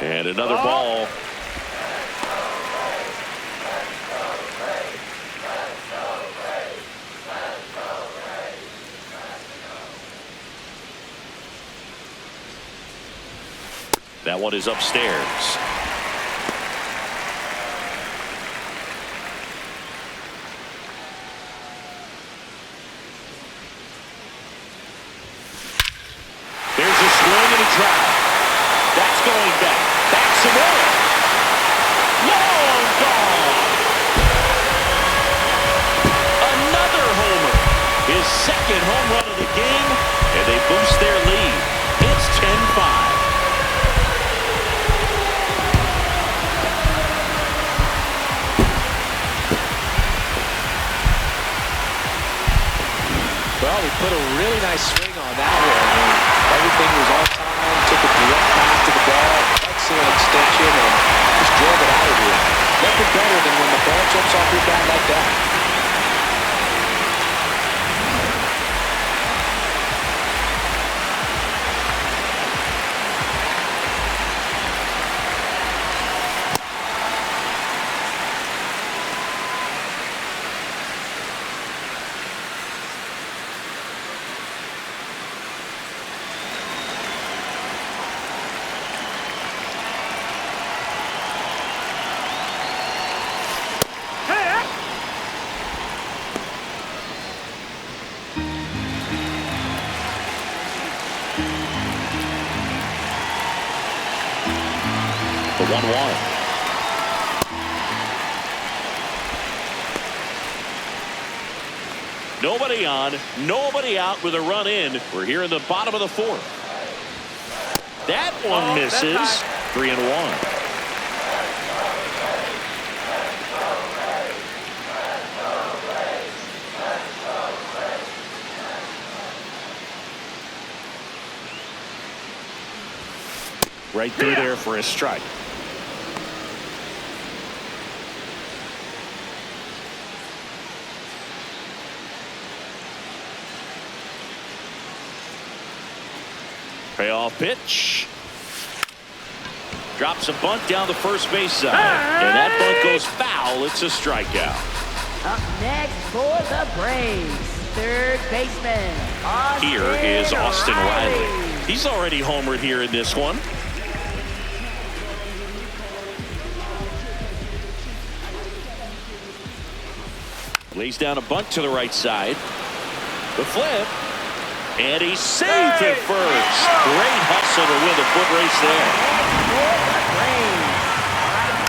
And another ball. That one is upstairs. There's a swing and a drive. That's going back. Back some more. Long gone. Another homer. His second home run of the game, and they boost their lead. It's 10-5. Well, he put a really nice swing on that one. Everything was on time, took a direct path to the ball, excellent extension, and just drove it out of here. Nothing better than when the ball jumps off your bat like that. The 1-1. Nobody on, nobody out with a run in. We're here in the bottom of the fourth. That one misses. 3-1. Right through there for a strike. Payoff pitch. Drops a bunt down the first base side. And that bunt goes foul. It's a strikeout. Up next for the Braves, third baseman, Here is Austin Riley. He's already homered here in this one. Lays down a bunt to the right side. The flip. And he saved it first. Great hustle to win the foot race there.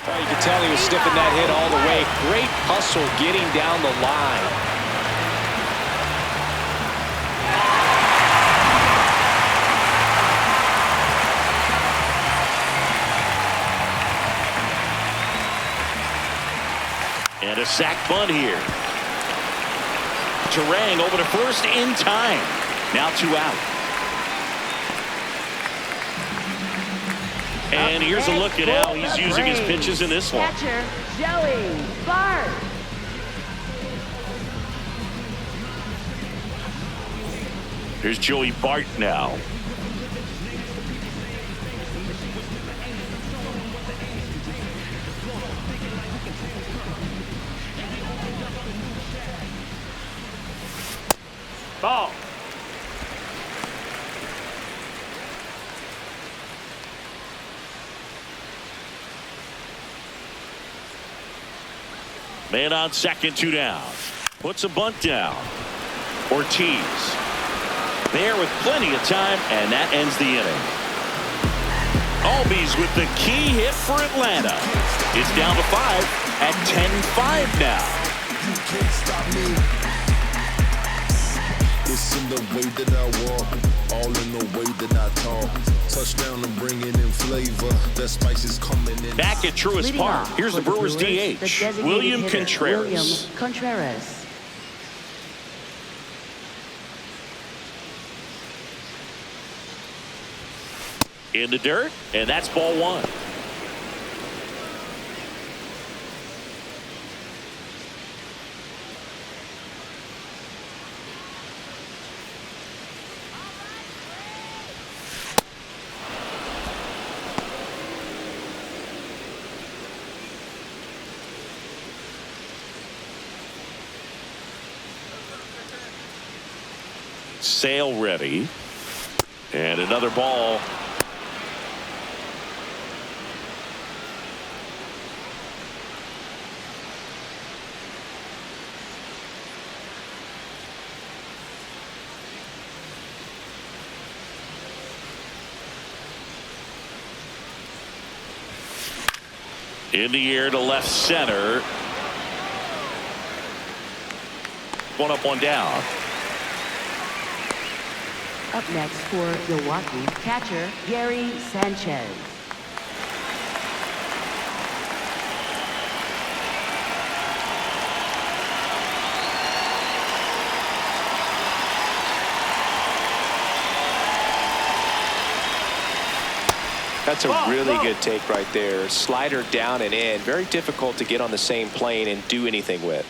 Well, you can tell he was sniffing that hit all the way. Great hustle getting down the line. And a sac bunt here. Terang over to first in time. Now 2 out. And here's a look at how he's using his pitches in this one. Catcher Joey Bart. Here's Joey Bart now. Ball. Man on second, 2 down. Puts a bunt down. Ortiz. There with plenty of time, and that ends the inning. Albies with the key hit for Atlanta. It's down to 5 at 10-5 now. You can't stop me. It's in the way that I walk, all in the way that I talk. Touchdown and bringing in flavor. That spice is coming in. Back at Truist Park, here's the Brewers DH, William Contreras. In the dirt, and that's ball one. Sale ready. And another ball. In the air to left center. One up, one down. Up next for Milwaukee, catcher Gary Sanchez. That's a really good take right there. Slider down and in. Very difficult to get on the same plane and do anything with.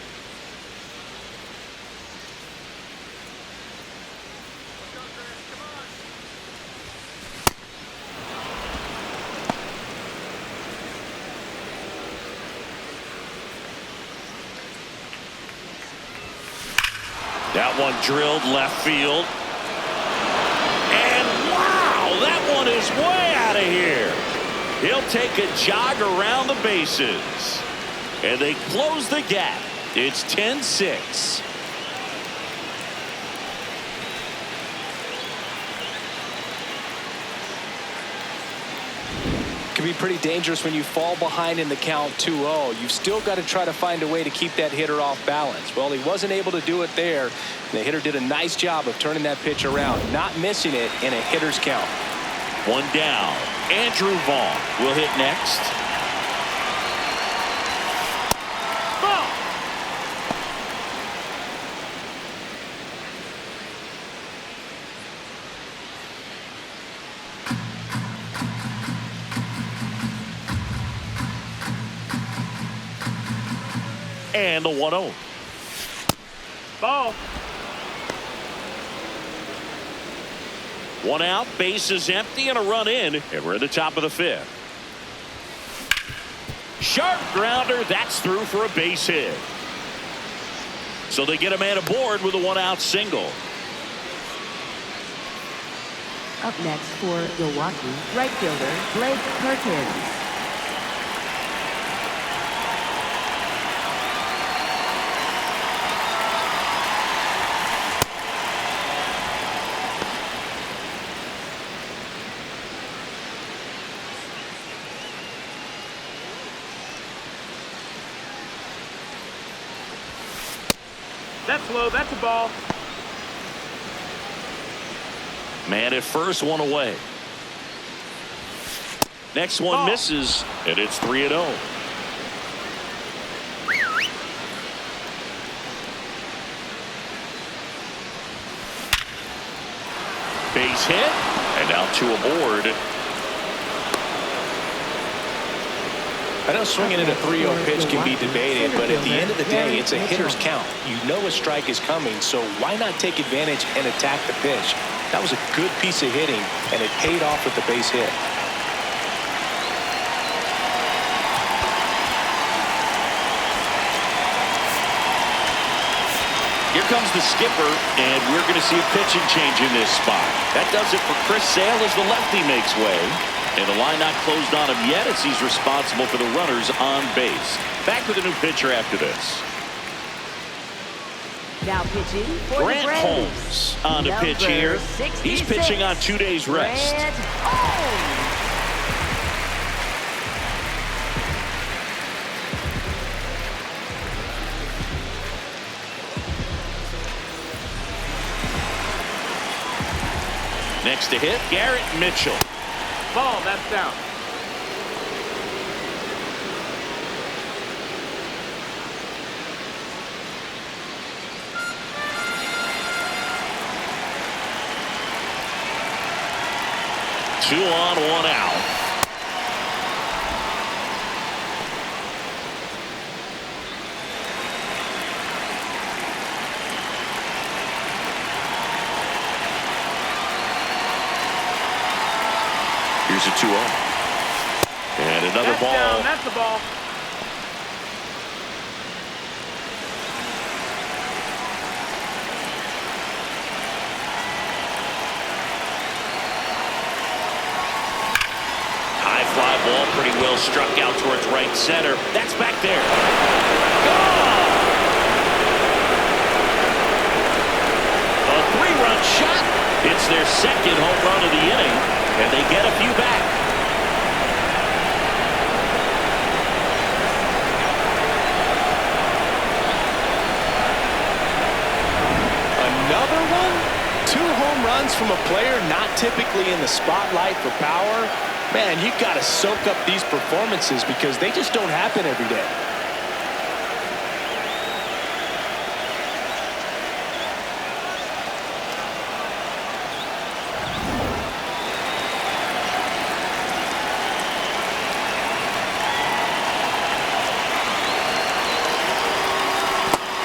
That one drilled left field. And wow, that one is way out of here. He'll take a jog around the bases. And they close the gap. It's 10-6. Can be pretty dangerous when you fall behind in the count 2-0. You've still got to try to find a way to keep that hitter off balance. Well, he wasn't able to do it there. The hitter did a nice job of turning that pitch around, not missing it in a hitter's count. One down. Andrew Vaughn will hit next. Ball. And the 1-0. Ball. One out, base is empty, and a run in, and we're at the top of the fifth. Sharp grounder, that's through for a base hit. So they get a man aboard with a one-out single. Up next for Milwaukee, right fielder Blake Perkins. That's low. That's a ball. Man at first, one away. Next one misses, and it's 3-0. Base hit, and now two aboard. I know swinging at a 3-0 pitch can be debated, but at the end of the day, it's a hitter's count. You know a strike is coming, so why not take advantage and attack the pitch? That was a good piece of hitting, and it paid off with the base hit. Here comes the skipper, and we're going to see a pitching change in this spot. That does it for Chris Sale as the lefty makes way. And the line not closed on him yet as he's responsible for the runners on base. Back with a new pitcher after this. Now pitching for Grant the Braves. Holmes on the pitch here. He's pitching on 2 days rest. Grant Holmes. Next to hit, Garrett Mitchell. Ball, that's down. Two on, one out. Here's a 2-0. And another That's ball. down, that's the ball. High fly ball, pretty well struck out towards right center. That's back there. Gone! A 3-run shot. It's their second home run of the inning, and they get a few back. Another one? 2 home runs from a player not typically in the spotlight for power. Man, you got to soak up these performances because they just don't happen every day.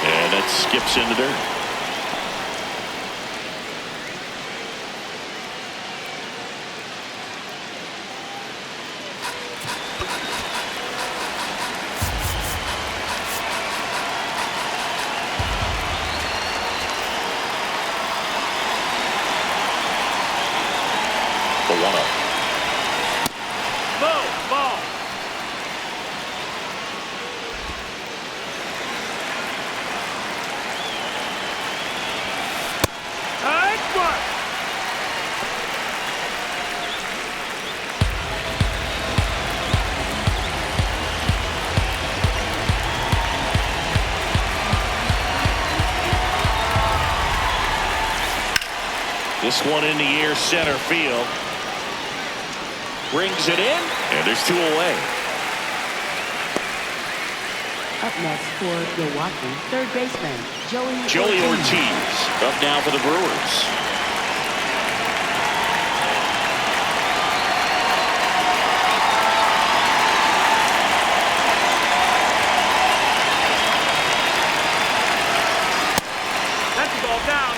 And that skips in the dirt. The 1-0. Ball. Nice one. This one in the air, center field. Brings it in, and there's 2 away. Up next for Milwaukee, third baseman, Joey Ortiz up now for the Brewers. That's the ball down.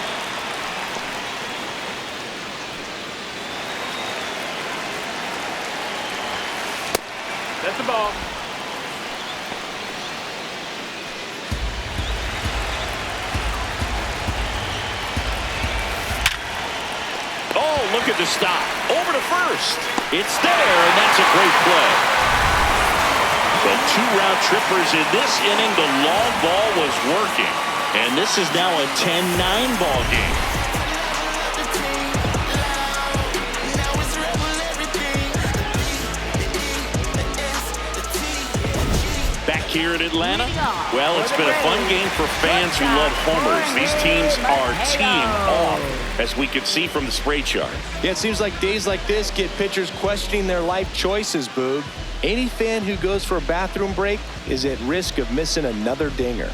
That's the ball. Oh, look at the stop. Over to first. It's there, and that's a great play. So 2 round trippers in this inning. The long ball was working. And this is now a 10-9 ball game. Back here in Atlanta, well, it's been a fun game for fans who love homers. These teams are team off, as we can see from the spray chart. Yeah, it seems like days like this get pitchers questioning their life choices, Boog. Any fan who goes for a bathroom break is at risk of missing another dinger.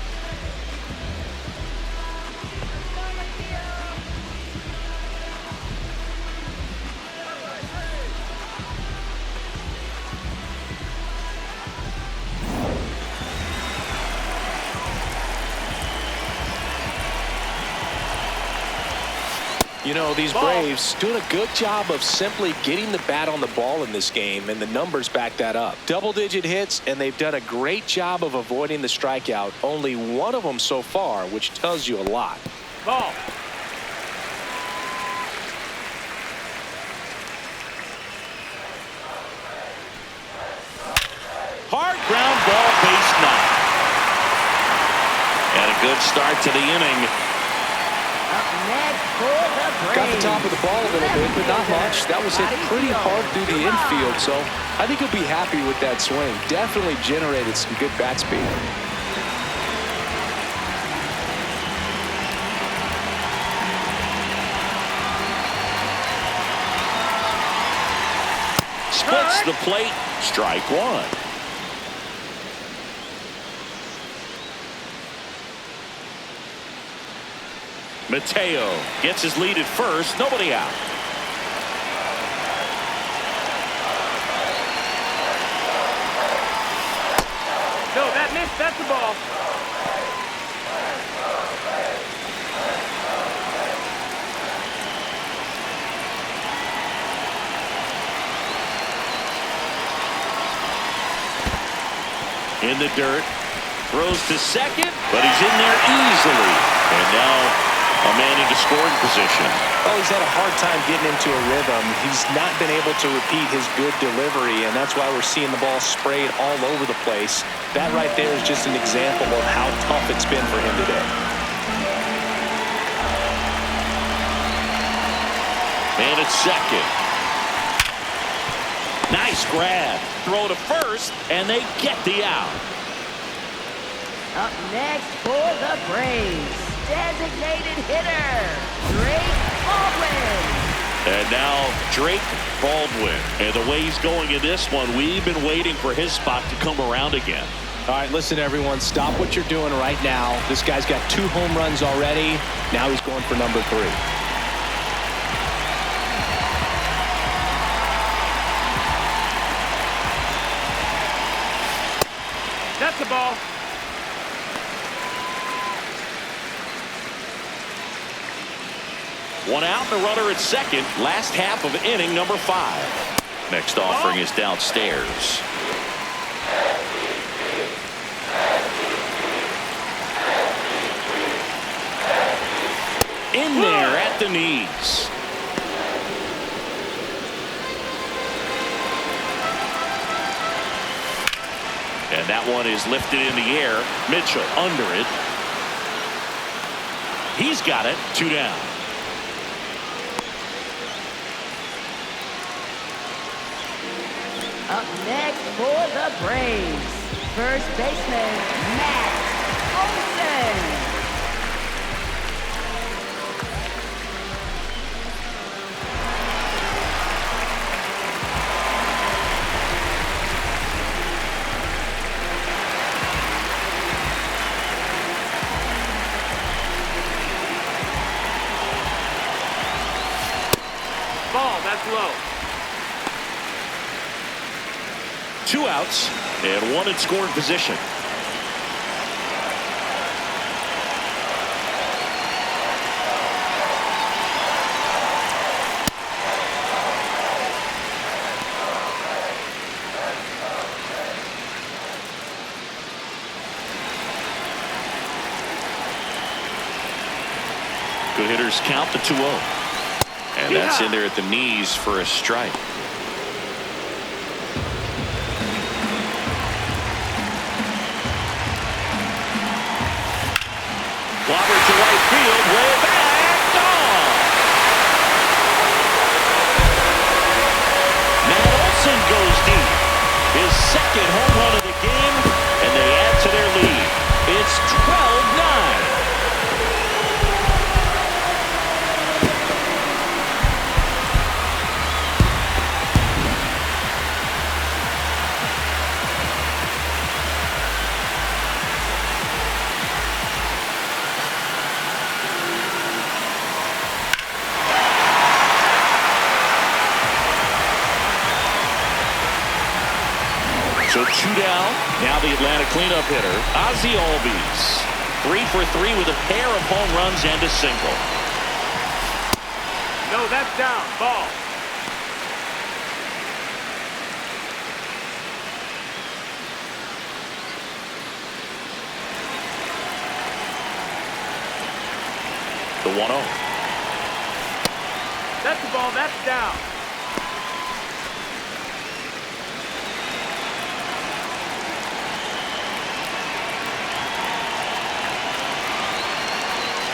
You know, these Braves doing a good job of simply getting the bat on the ball in this game, and the numbers back that up. Double-digit hits, and they've done a great job of avoiding the strikeout. Only one of them so far, which tells you a lot. Ball. Hard ground ball, base 9. And a good start to the inning. Up next for the Braves. Got the top of the ball a little bit, but not much. That was hit pretty hard through the infield, so I think he'll be happy with that swing. Definitely generated some good bat speed. Splits the plate. Strike one. Mateo gets his lead at first. Nobody out. No, that missed. That's the ball. In the dirt. Throws to second, but he's in there easily. And now a man into scoring position. Oh, he's had a hard time getting into a rhythm. He's not been able to repeat his good delivery, and that's why we're seeing the ball sprayed all over the place. That right there is just an example of how tough it's been for him today. Man at second. Nice grab. Throw to first, and they get the out. Up next for the Braves, designated hitter, Drake Baldwin. And now Drake Baldwin. And the way he's going in this one, we've been waiting for his spot to come around again. All right, listen, everyone. Stop what you're doing right now. This guy's got 2 home runs already. Now he's going for number 3. That's the ball. One out, the runner at second. Last half of inning number 5. Next offering is downstairs. In there at the knees. And that one is lifted in the air. Mitchell under it. He's got it. 2 down. Up next for the Braves, first baseman, Matt Olson. Ball, that's low. 2 outs and 1 in scoring position. Good hitters count the 2-0. And that's in there at the knees for a strike. Clobbered to right field, way back, gone. Matt Olson goes deep. His second home run of the game, and they add to their lead. It's 12-9. So 2 down. Now the Atlanta cleanup hitter, Ozzie Albies. 3 for 3 with a pair of home runs and a single. No, that's down. Ball. The 1-0. That's the ball. That's down.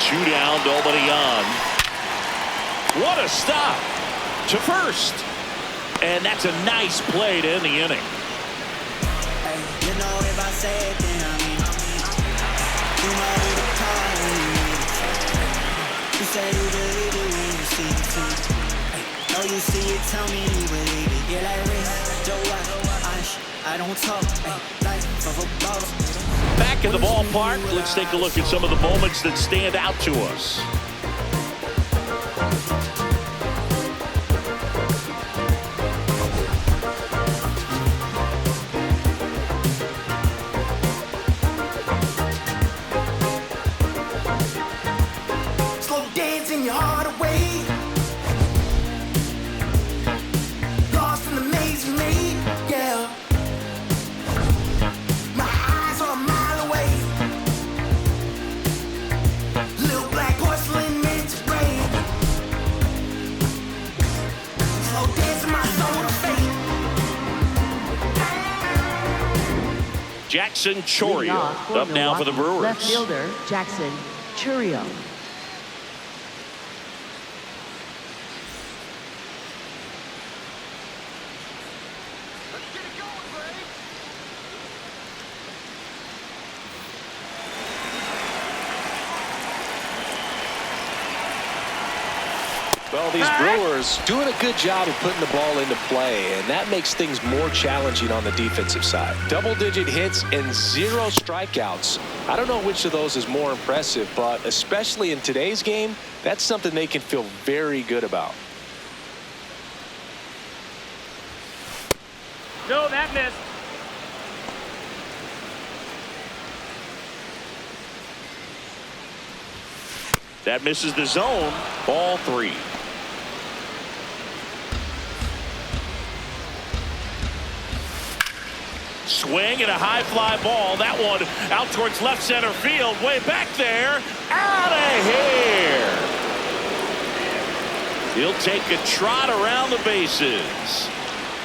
Two down, nobody on. What a stop to first. And that's a nice play to end the inning. Hey, you know if I say it, then I mean, you know who to call when you need it. You say you believe it when you see it too. Hey, know you see it, tell me you believe it. Yeah, like I don't talk. Life of a boss. Back in the ballpark, let's take a look at some of the moments that stand out to us. Slow dancing your heart away. Lost in the maze you made, yeah. My eyes are a mile away. Little black porcelain meant to break. Slow dancing my soul to fate. Jackson Leading Chorio off up now for the Milwaukee, Brewers. Left fielder Jackson Churio. Well, these Brewers doing a good job of putting the ball into play, and that makes things more challenging on the defensive side. Double-digit hits and 0 strikeouts. I don't know which of those is more impressive, but especially in today's game, that's something they can feel very good about. No, that missed. That misses the zone. Ball 3. Swing and a high fly ball. That one out towards left center field. Way back there. Out of here. He'll take a trot around the bases.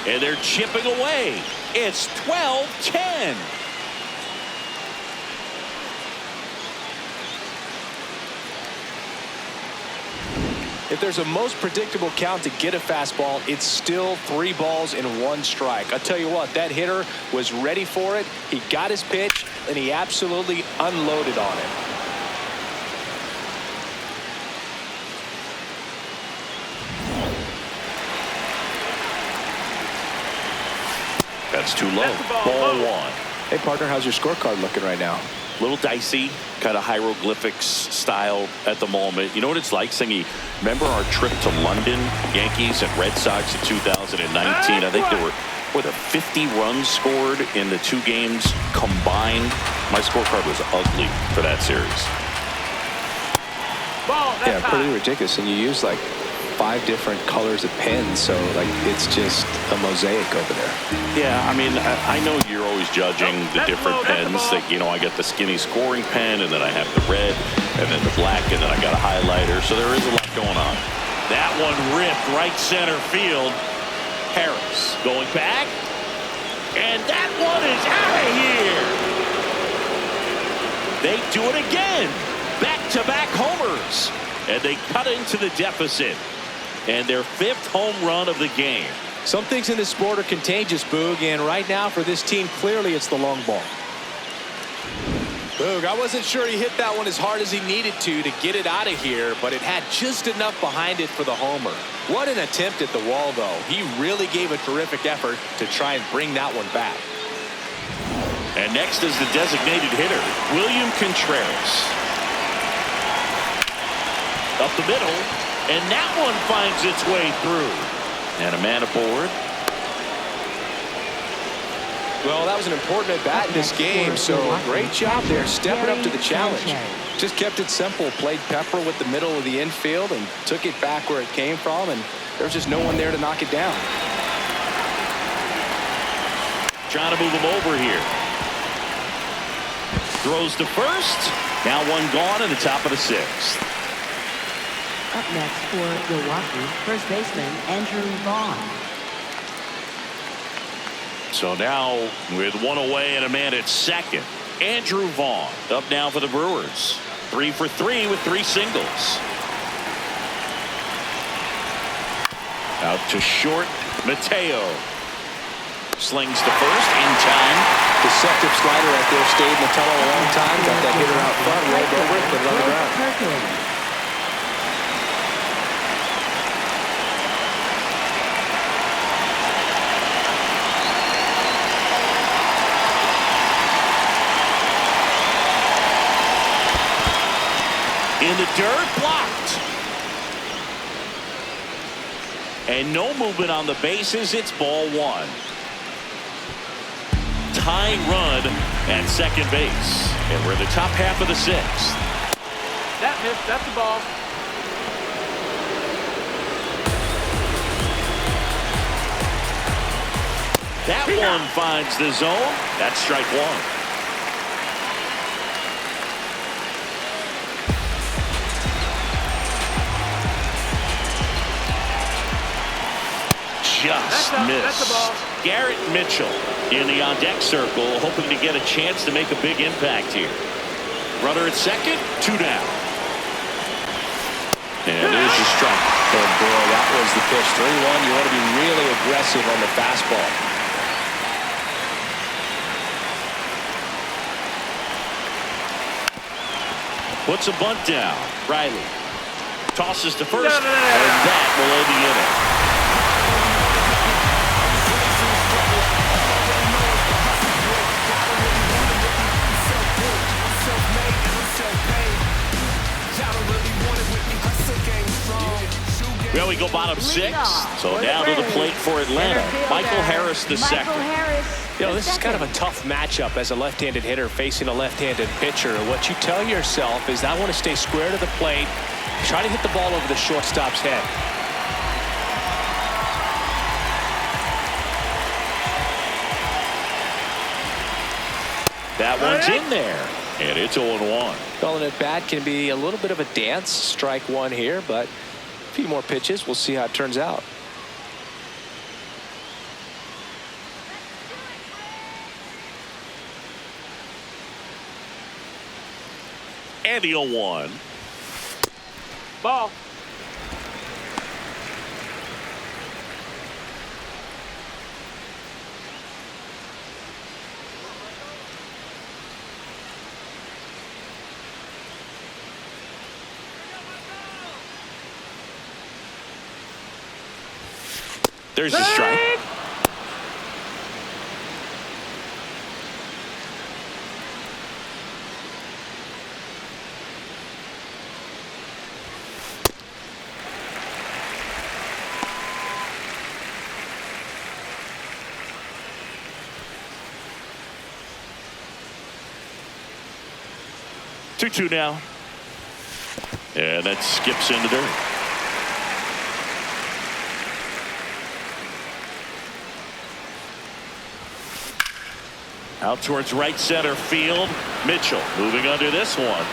And they're chipping away. It's 12-10. If there's a most predictable count to get a fastball, it's still 3 balls and 1 strike. I'll tell you what, that hitter was ready for it. He got his pitch, and he absolutely unloaded on it. That's too low. That's the ball. Ball Low. 1. Hey, partner, how's your scorecard looking right now? Little dicey, kind of hieroglyphics style at the moment. You know what it's like, Singy? Remember our trip to London, Yankees and Red Sox in 2019? I think there were there 50 runs scored in the 2 games combined. My scorecard was ugly for that series. Ball, that's Yeah, pretty high. ridiculous. And you use like 5 different colors of pens, so like it's just a mosaic over there. Yeah, I mean, I know you're always judging the That's different low, that's the pens. ball. That, you know, I got the skinny scoring pen, and then I have the red, and then the black, and then I got a highlighter. So there is a lot going on. That one ripped right center field. Harris going back, and that one is out of here. They do it again. Back-to-back homers, and they cut into the deficit. And their 5th home run of the game. Some things in this sport are contagious, Boog, and right now for this team, clearly it's the long ball. Boog, I wasn't sure he hit that one as hard as he needed to get it out of here, but it had just enough behind it for the homer. What an attempt at the wall, though. He really gave a terrific effort to try and bring that one back. And next is the designated hitter, William Contreras. Up the middle, and that one finds its way through. And a man aboard. Well, that was an important at-bat in this game, so great job there, stepping up to the challenge. Just kept it simple, played pepper with the middle of the infield and took it back where it came from, and there was just no one there to knock it down. Trying to move him over here. Throws to first. Now one gone in the top of the 6th. Up next for Milwaukee, first baseman Andrew Vaughn. So now with one away and a man at second, Andrew Vaughn up now for the Brewers. 3 for 3 with 3 singles. Out to short, Mateo slings to first in time. Deceptive slider right there, stayed in the tunnel a long time, got that hitter out front, rolled over it, put it on the ground. Perkins. dirt, blocked. And no movement on the bases. It's ball one. Tying run at second base. And we're in the top half of the sixth. That missed. That's the ball. That one finds the zone. That's strike one. Just missed. That's the ball. Garrett Mitchell in the on-deck circle, hoping to get a chance to make a big impact here. Runner at second, 2 down. And there's the strike. And boy, that was the pitch. 3-1. You want to be really aggressive on the fastball. Puts a bunt down. Riley tosses to first, and that will end the inning. Well, we go bottom 6. So now to the plate for Atlanta. Michael Harris the second. You know, this is kind of a tough matchup as a left-handed hitter facing a left-handed pitcher. What you tell yourself is, I want to stay square to the plate, try to hit the ball over the shortstop's head. That one's in there, and it's 0-1. Calling it bat can be a little bit of a dance. Strike one here, but a few more pitches. We'll see how it turns out. And the 0-1. Ball. There's the strike. Two now. And that skips into dirt. Out towards right center field. Mitchell moving under this one.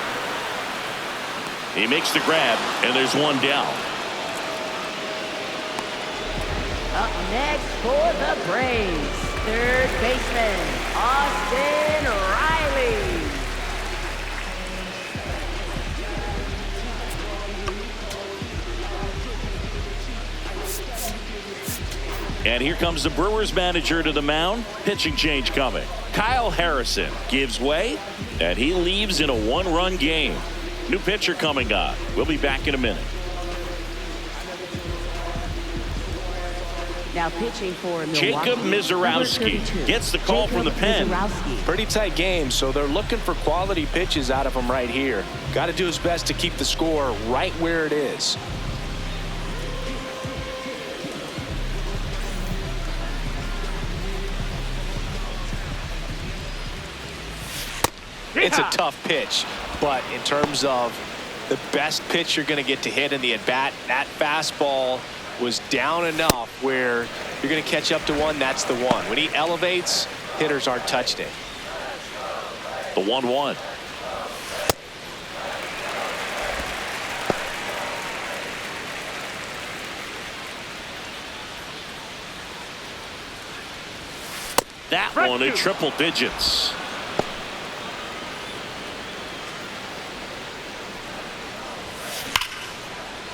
He makes the grab, and there's one down. Up next for the Braves, third baseman, Austin Riley. And here comes the Brewers manager to the mound. Pitching change coming. Kyle Harrison gives way, and he leaves in a 1-run game. New pitcher coming on. We'll be back in a minute. Now pitching for Milwaukee, Jacob Mizorowski gets the call from the pen. Pretty tight game, so they're looking for quality pitches out of him right here. Got to do his best to keep the score right where it is. It's a tough pitch, but in terms of the best pitch you're going to get to hit in the at-bat, that fastball was down enough where you're going to catch up to one. That's the one. When he elevates, hitters aren't touched it. The 1-1. That one in triple digits.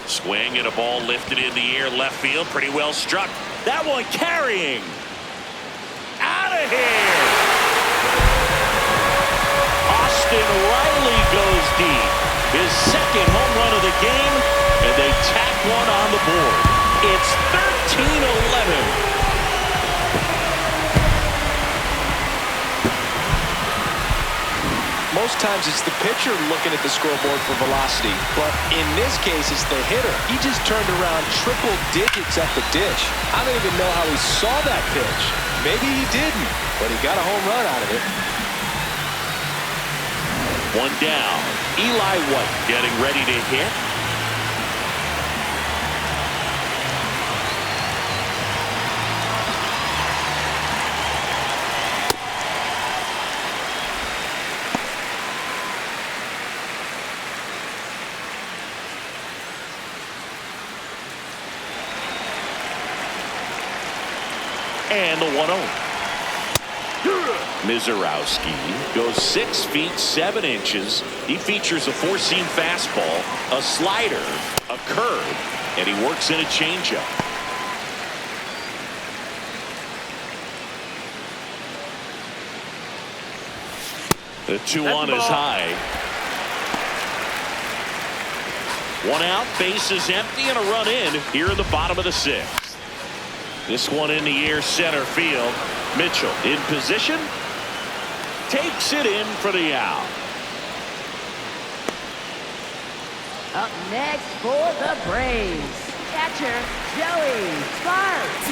Swing and a ball lifted in the air, left field, pretty well struck. That one carrying. Out of here. Austin Riley goes deep. His second home run of the game, and they tack one on the board. It's 13-11. most times it's the pitcher looking at the scoreboard for velocity. But in this case, it's the hitter. He just turned around triple digits at the dish. I don't even know how he saw that pitch. Maybe he didn't, but he got a home run out of it. One down. Eli White getting ready to hit. And the 1-0. Mizorowski goes 6 feet 7 inches. He features a 4-seam fastball, a slider, a curve, and he works in a changeup. The 2-1 is high. 1 out, base is empty, and a run in here in the bottom of the 6th. This one in the air, center field. Mitchell in position. Takes it in for the out. Up next for the Braves, catcher Joey Sparks.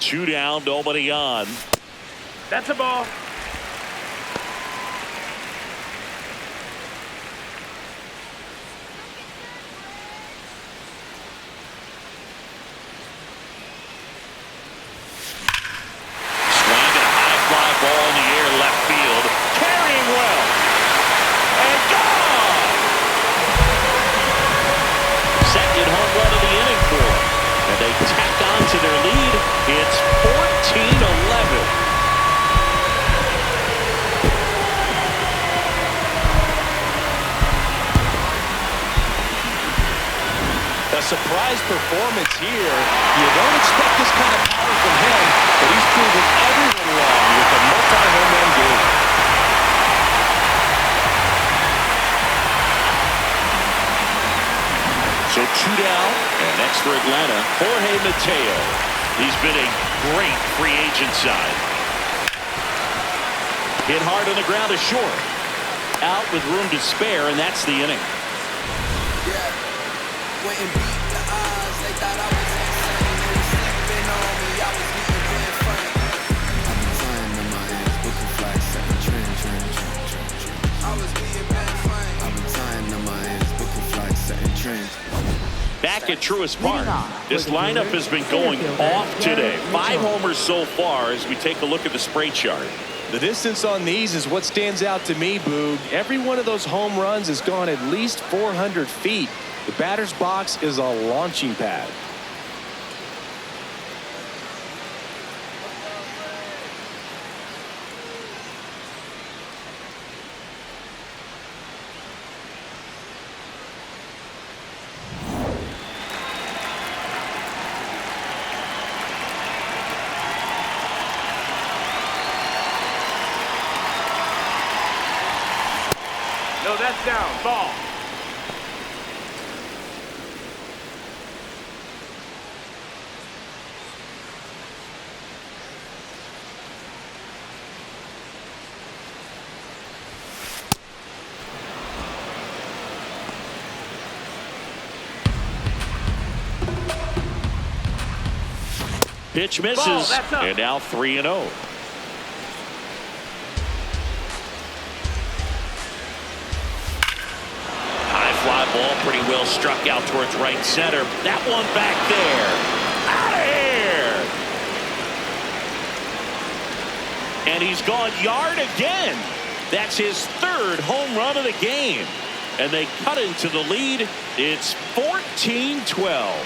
Two down, nobody on. That's a ball. It's 14-11. A surprise performance here. You don't expect this kind of power from him, but he's proven everyone wrong with a multi-home run game. So 2 down, and next for Atlanta, Jorge Mateo. He's been a great free agent side. Hit hard on the ground to short. Out with room to spare, and that's the inning. Yeah. Went and beat the odds. They thought I was insane. They were sleeping on me. I was beating Ben Frank. I've been flying in my hands, booking flights, setting trend. I was beating Ben Frank. I've been tying in my hands, booking flights, setting trends. Back at Truist Park, this lineup has been going off today. 5 homers so far as we take a look at the spray chart. The distance on these is what stands out to me, Boog. Every one of those home runs has gone at least 400 feet. The batter's box is a launching pad. No, that's down. Ball. Pitch misses, and now 3-0. Fly ball pretty well struck out towards right center. That one back there. Out of here. And he's gone yard again. That's his 3rd home run of the game. And they cut into the lead. It's 14-12.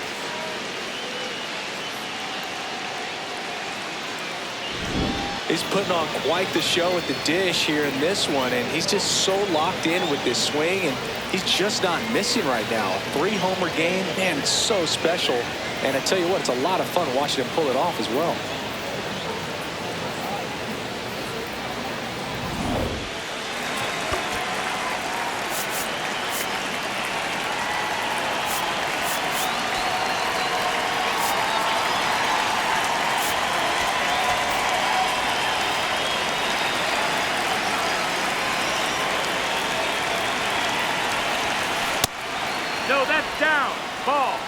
He's putting on quite the show with the dish here in this one, and he's just so locked in with this swing, and he's just not missing right now. 3-homer game, man, it's so special. And I tell you what, it's a lot of fun watching him pull it off as well. No, that's down. Ball.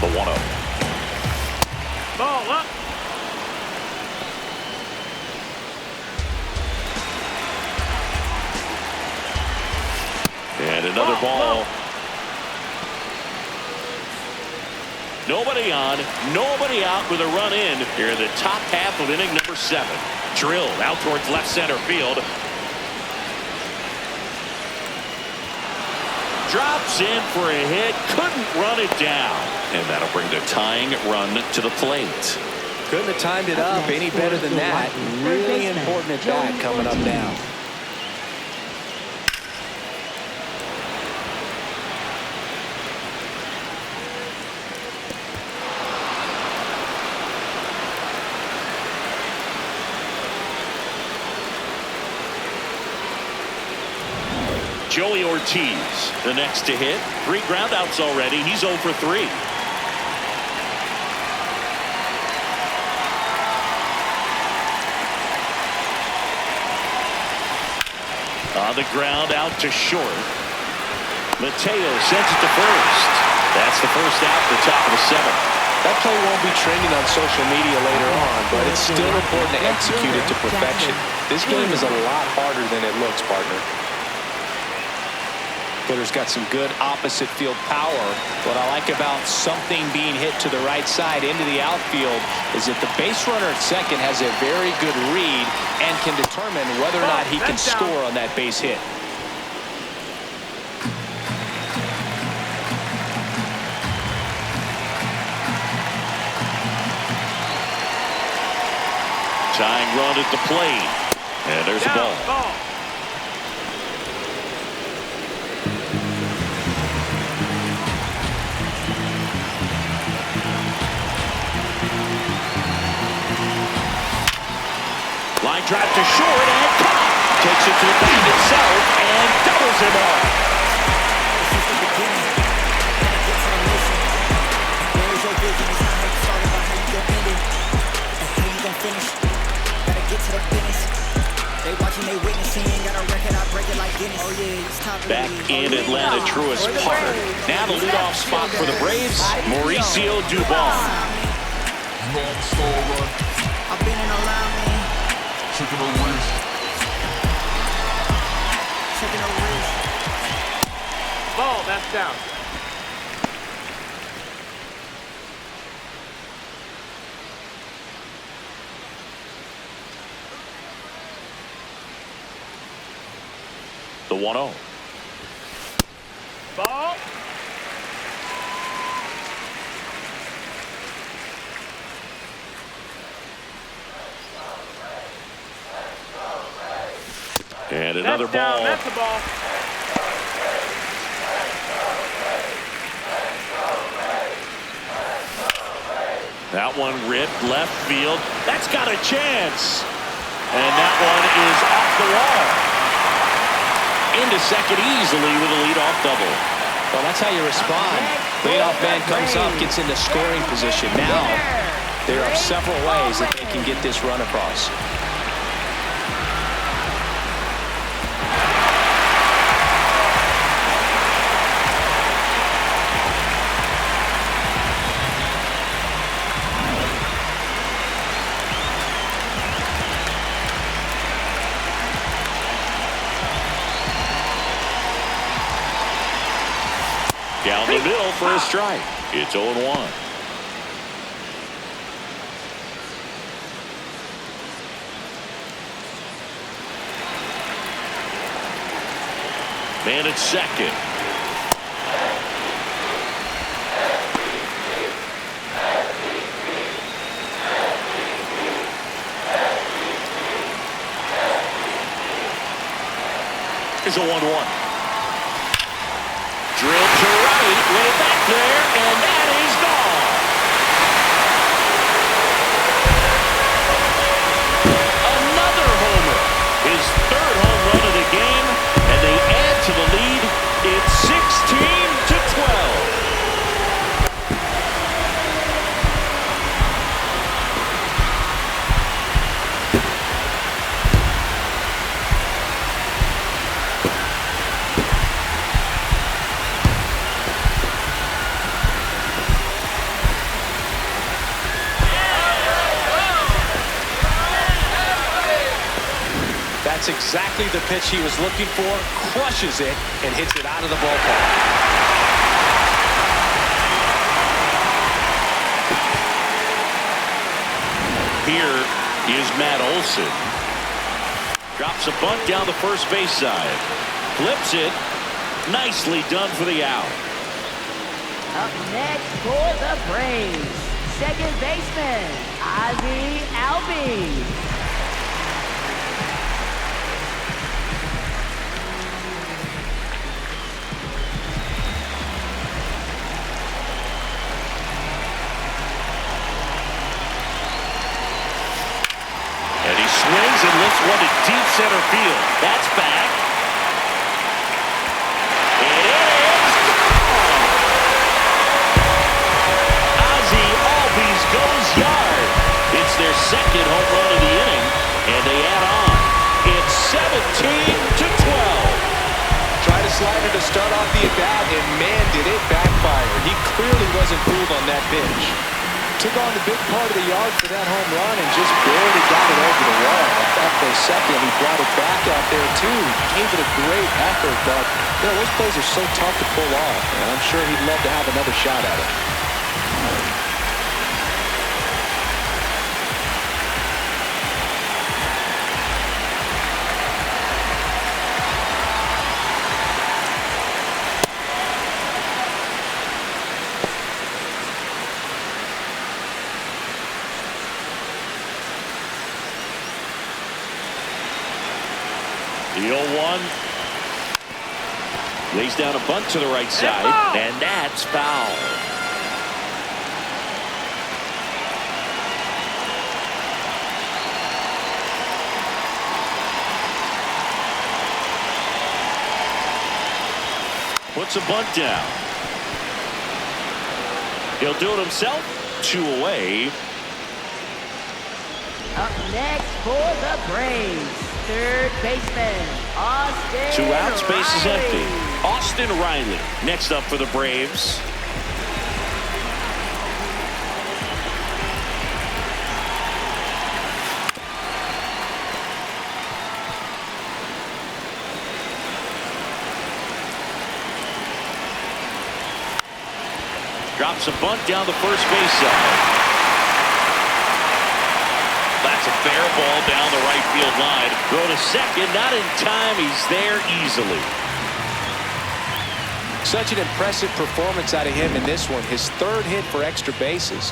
The 1-0. Ball up. And another ball. Nobody on, nobody out with a run in here in the top half of inning number 7. Drilled out towards left center field. Drops in for a hit, couldn't run it down. And that'll bring the tying run to the plate. Couldn't have timed it up any better than that. Really important at bat coming up now. Joey Ortiz, the next to hit. 3 groundouts already. He's 0 for 3. On the ground, out to short. Mateo sends it to first. That's the first out at the top of the 7th. That play won't be trending on social media later on, but it's still important to execute it to perfection. This game is a lot harder than it looks, partner. Hitter's got some good opposite field power. What I like about something being hit to the right side into the outfield is that the base runner at second has a very good read and can determine whether or not he can score on that base hit. Tying run at the plate. And there's a ball. Line drive to short and caught. Takes it to the bag itself and doubles him off. Back in Atlanta, Truist Park. Now the leadoff spot for the Braves, Mauricio Dubon. I've been in a line, man. Checking a wrist. Checking a wrist. Ball, that's down. The 1-0. Ball. And another That's down. ball. That's a ball. That one ripped left field. That's got a chance. And that one is off the wall. Into second easily with a leadoff double. Well, that's how you respond. Leadoff man comes up, gets into scoring position. Now, there are several ways that they can get this run across. Down the middle for a strike. It's 0-1. Man at second. Here's a 1-1. Drilled to right, way back there, and that is gone. Another homer. His third home run of the game, and they add to the lead. It's 16-12. That's exactly the pitch he was looking for. Crushes it and hits it out of the ballpark. Here is Matt Olson. Drops a bunt down the first base side. Flips it. Nicely done for the out. Up next for the Braves, second baseman, Ozzie Albies. Swings and lifts one to deep center field. That's back. It is gone. Ozzie Albies goes yard. It's their second home run of the inning, and they add on. It's 17-12. Tried to slide it to start off the at-bat, and man, did it backfire. He clearly wasn't fooled on that pitch. Took on the big part of the yard for that home run and just barely got it over the wall. I thought for a second he brought it back out there too. Gave it a great effort, but you know, those plays are so tough to pull off, and I'm sure he'd love to have another shot at it. The 0-1. Lays down a bunt to the right side, and that's foul. Puts a bunt down. He'll do it himself. 2 away. Up next for the Braves, third baseman, Austin 2 outs, base is Riley. empty. Austin Riley next up for the Braves. Drops a bunt down the first base side. That's a fair ball down the right field line. Throw to second, not in time. He's there easily. Such an impressive performance out of him in this one. His third hit for extra bases.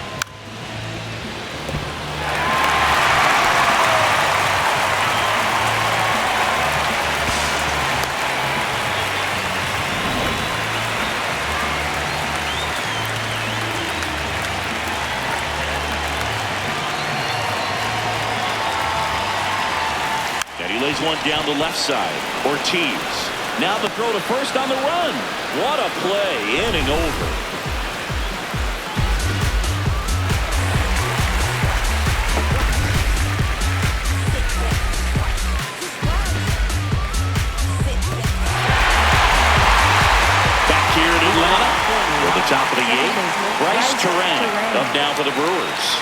And he lays one down the left side. Ortiz. Now the throw to first on the run. What a play. Inning over. Back here in Atlanta. At the top of the 8th. Bryce Terang up now for the Brewers.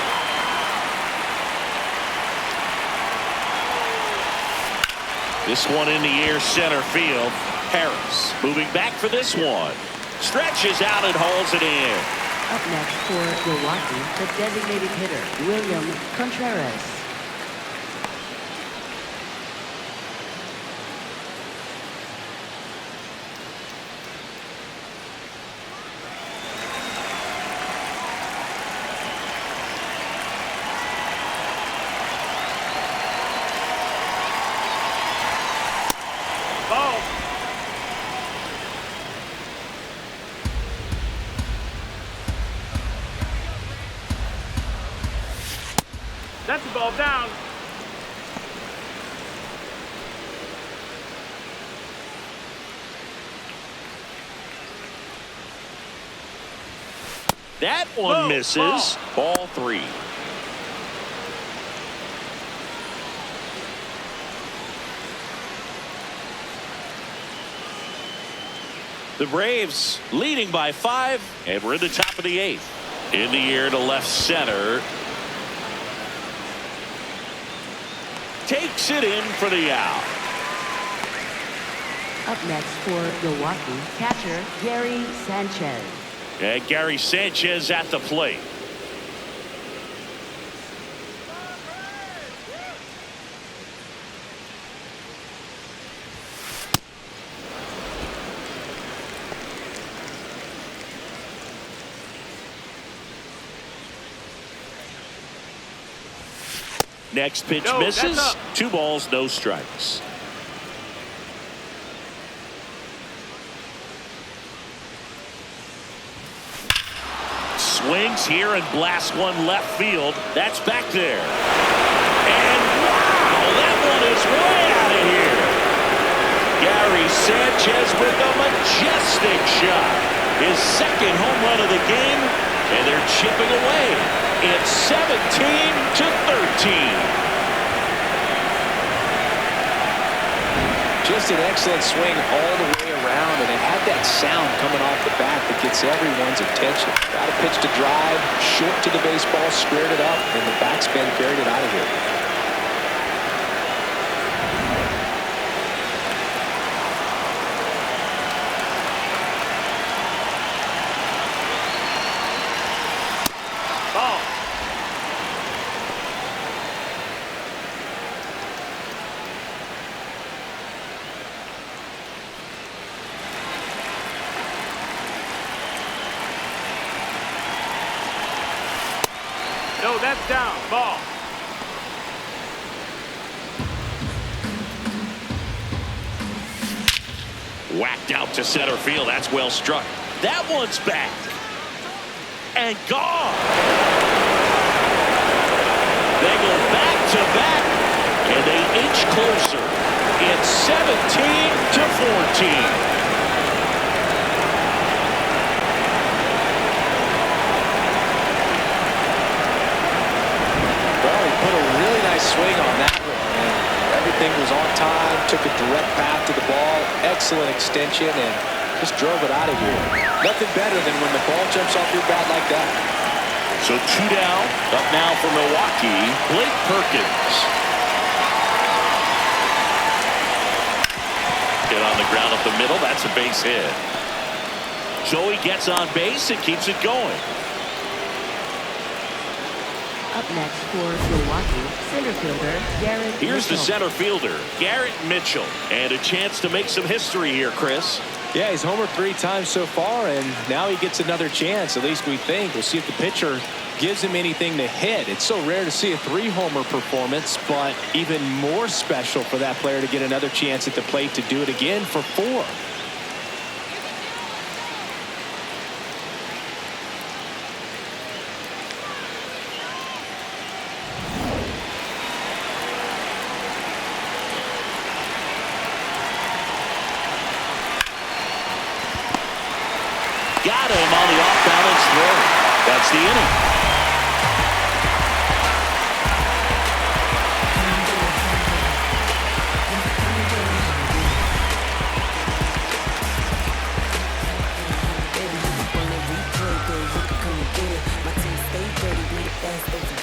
This one in the air, center field. Harris moving back for this one. Stretches out and hauls it in. Up next for Milwaukee, the designated hitter, William Contreras. Ball. That's the ball down. That one misses. Ball 3. The Braves leading by 5, and we're in the top of the 8th. In the air to left center. Takes it in for the out. Up next for Milwaukee, catcher Gary Sanchez. And Gary Sanchez at the plate. Next pitch misses. 2 balls, no strikes. Swings here and blasts one left field. That's back there. And wow, that one is way out of here. Gary Sanchez with a majestic shot. His second home run of the game, and they're chipping away. It's 17-13. Just an excellent swing all the way around, and it had that sound coming off the bat that gets everyone's attention. Got a pitch to drive, short to the baseball, squared it up, and the backspin carried it out of here. No, that's down. Ball. Whacked out to center field. That's well struck. That one's back. And gone. They go back to back. And they inch closer. It's 17-14. Swing on that one, and everything was on time, took a direct path to the ball, excellent extension, and just drove it out of here. Nothing better than when the ball jumps off your bat like that. So 2 down. Up now for Milwaukee, Blake Perkins. Hit on the ground up the middle. That's a base hit. Joey gets on base and keeps it going. Up next for Milwaukee, center fielder Garrett Here's Mitchell. the center fielder, Garrett Mitchell. And a chance to make some history here, Chris. Yeah, he's homered 3 times so far, and now he gets another chance. At least we think. We'll see if the pitcher gives him anything to hit. It's so rare to see a 3-homer performance, but even more special for that player to get another chance at the plate to do it again for 4. Got him on the off-balance throw. That's the inning.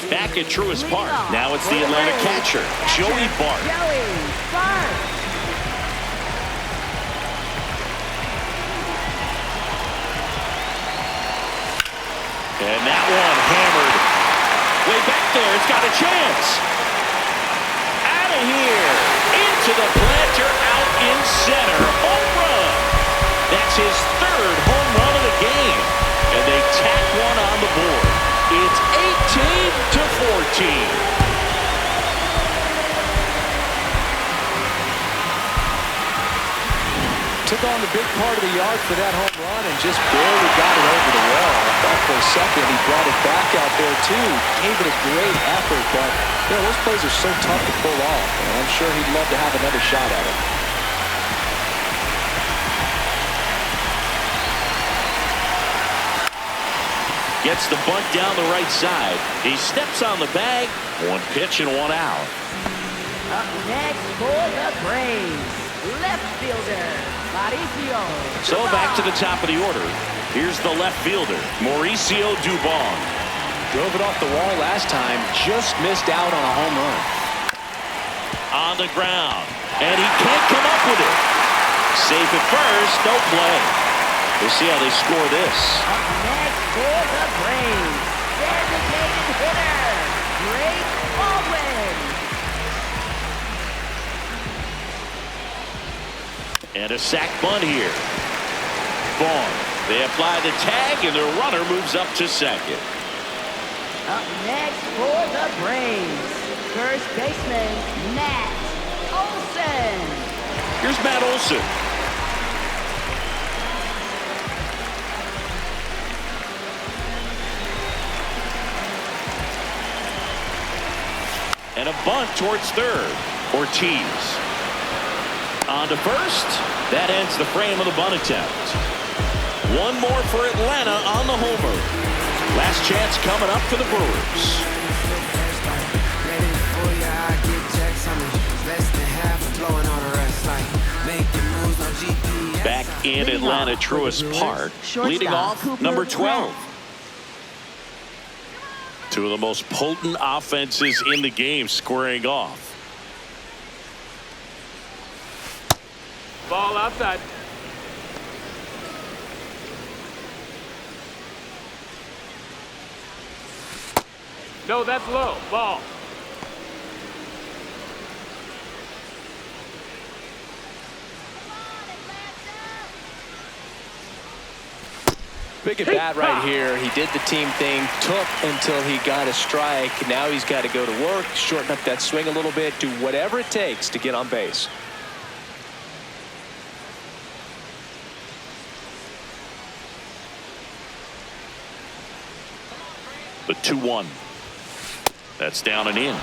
Back at Truist Park. Now it's the Atlanta catcher, Joey Bart. Joey Bart. And that one hammered way back there. It's got a chance. Out of here. Into the planter, out in center. Home run. That's his 3rd home run of the game. And they tack one on the board. It's 18-14. Took took on the big part of the yard for that home run and just barely got it over the wall. I thought for a second he brought it back out there too. Gave it a great effort, but you know, those plays are so tough to pull off, and I'm sure he'd love to have another shot at it. Gets the bunt down the right side. He steps on the bag. One pitch and one out. Up next for the Braves, left fielder, Mauricio. So back to the top of the order. Here's the left fielder, Mauricio Dubon. Drove it off the wall last time. Just missed out on a home run. On the ground. And he can't come up with it. Safe at first. No play. We'll see how they score this. Up next for the Braves, designated hitter, Drake Baldwin. And a sac bunt here. Vaughn. They apply the tag, and the runner moves up to second. Up next for the Braves, first baseman, Matt Olson. Here's Matt Olson. And a bunt towards third. Ortiz. On to first. That ends the frame of the bunt attempt. One more for Atlanta on the homer. Last chance coming up for the Brewers. Back in Atlanta, Truist Park. Leading off, number 12. Two of the most potent offenses in the game squaring off. Ball outside. No, that's low. Ball. Big at bat right here. He did the team thing, took until he got a strike. Now he's got to go to work, shorten up that swing a little bit, do whatever it takes to get on base. The 2-1. That's down and in.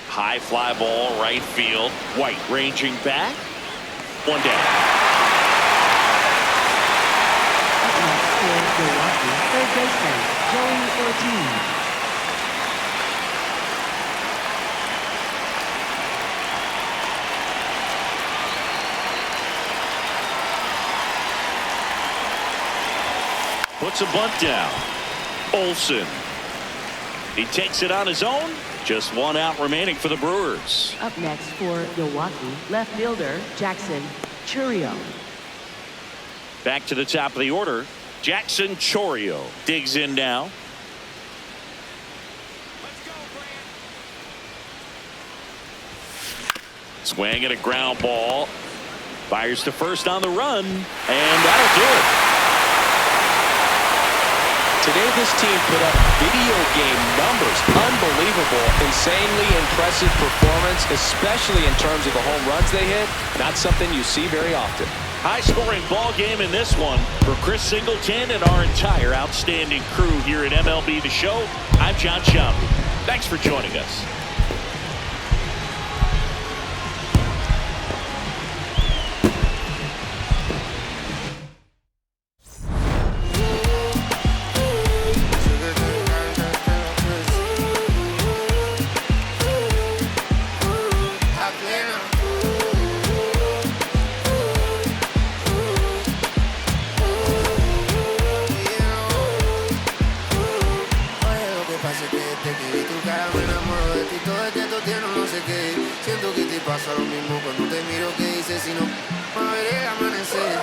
High fly ball, right field. White ranging back. One down. Up next for Milwaukee, third baseman, Joey Ortiz. Puts a bunt down. Olson. He takes it on his own. Just one out remaining for the Brewers. Up next for Milwaukee, left fielder, Jackson Chourio. Back to the top of the order. Jackson Chourio digs in now. Swing and a ground ball. Fires to first on the run, and that'll do it. Today this team put up video game numbers. Unbelievable, insanely impressive performance, especially in terms of the home runs they hit. Not something you see very often. High-scoring ball game in this one. For Chris Singleton and our entire outstanding crew here at MLB The Show, I'm John Schaumburg. Thanks for joining us. Pasa lo mismo cuando te miro, que dices si no, a ver el amanecer.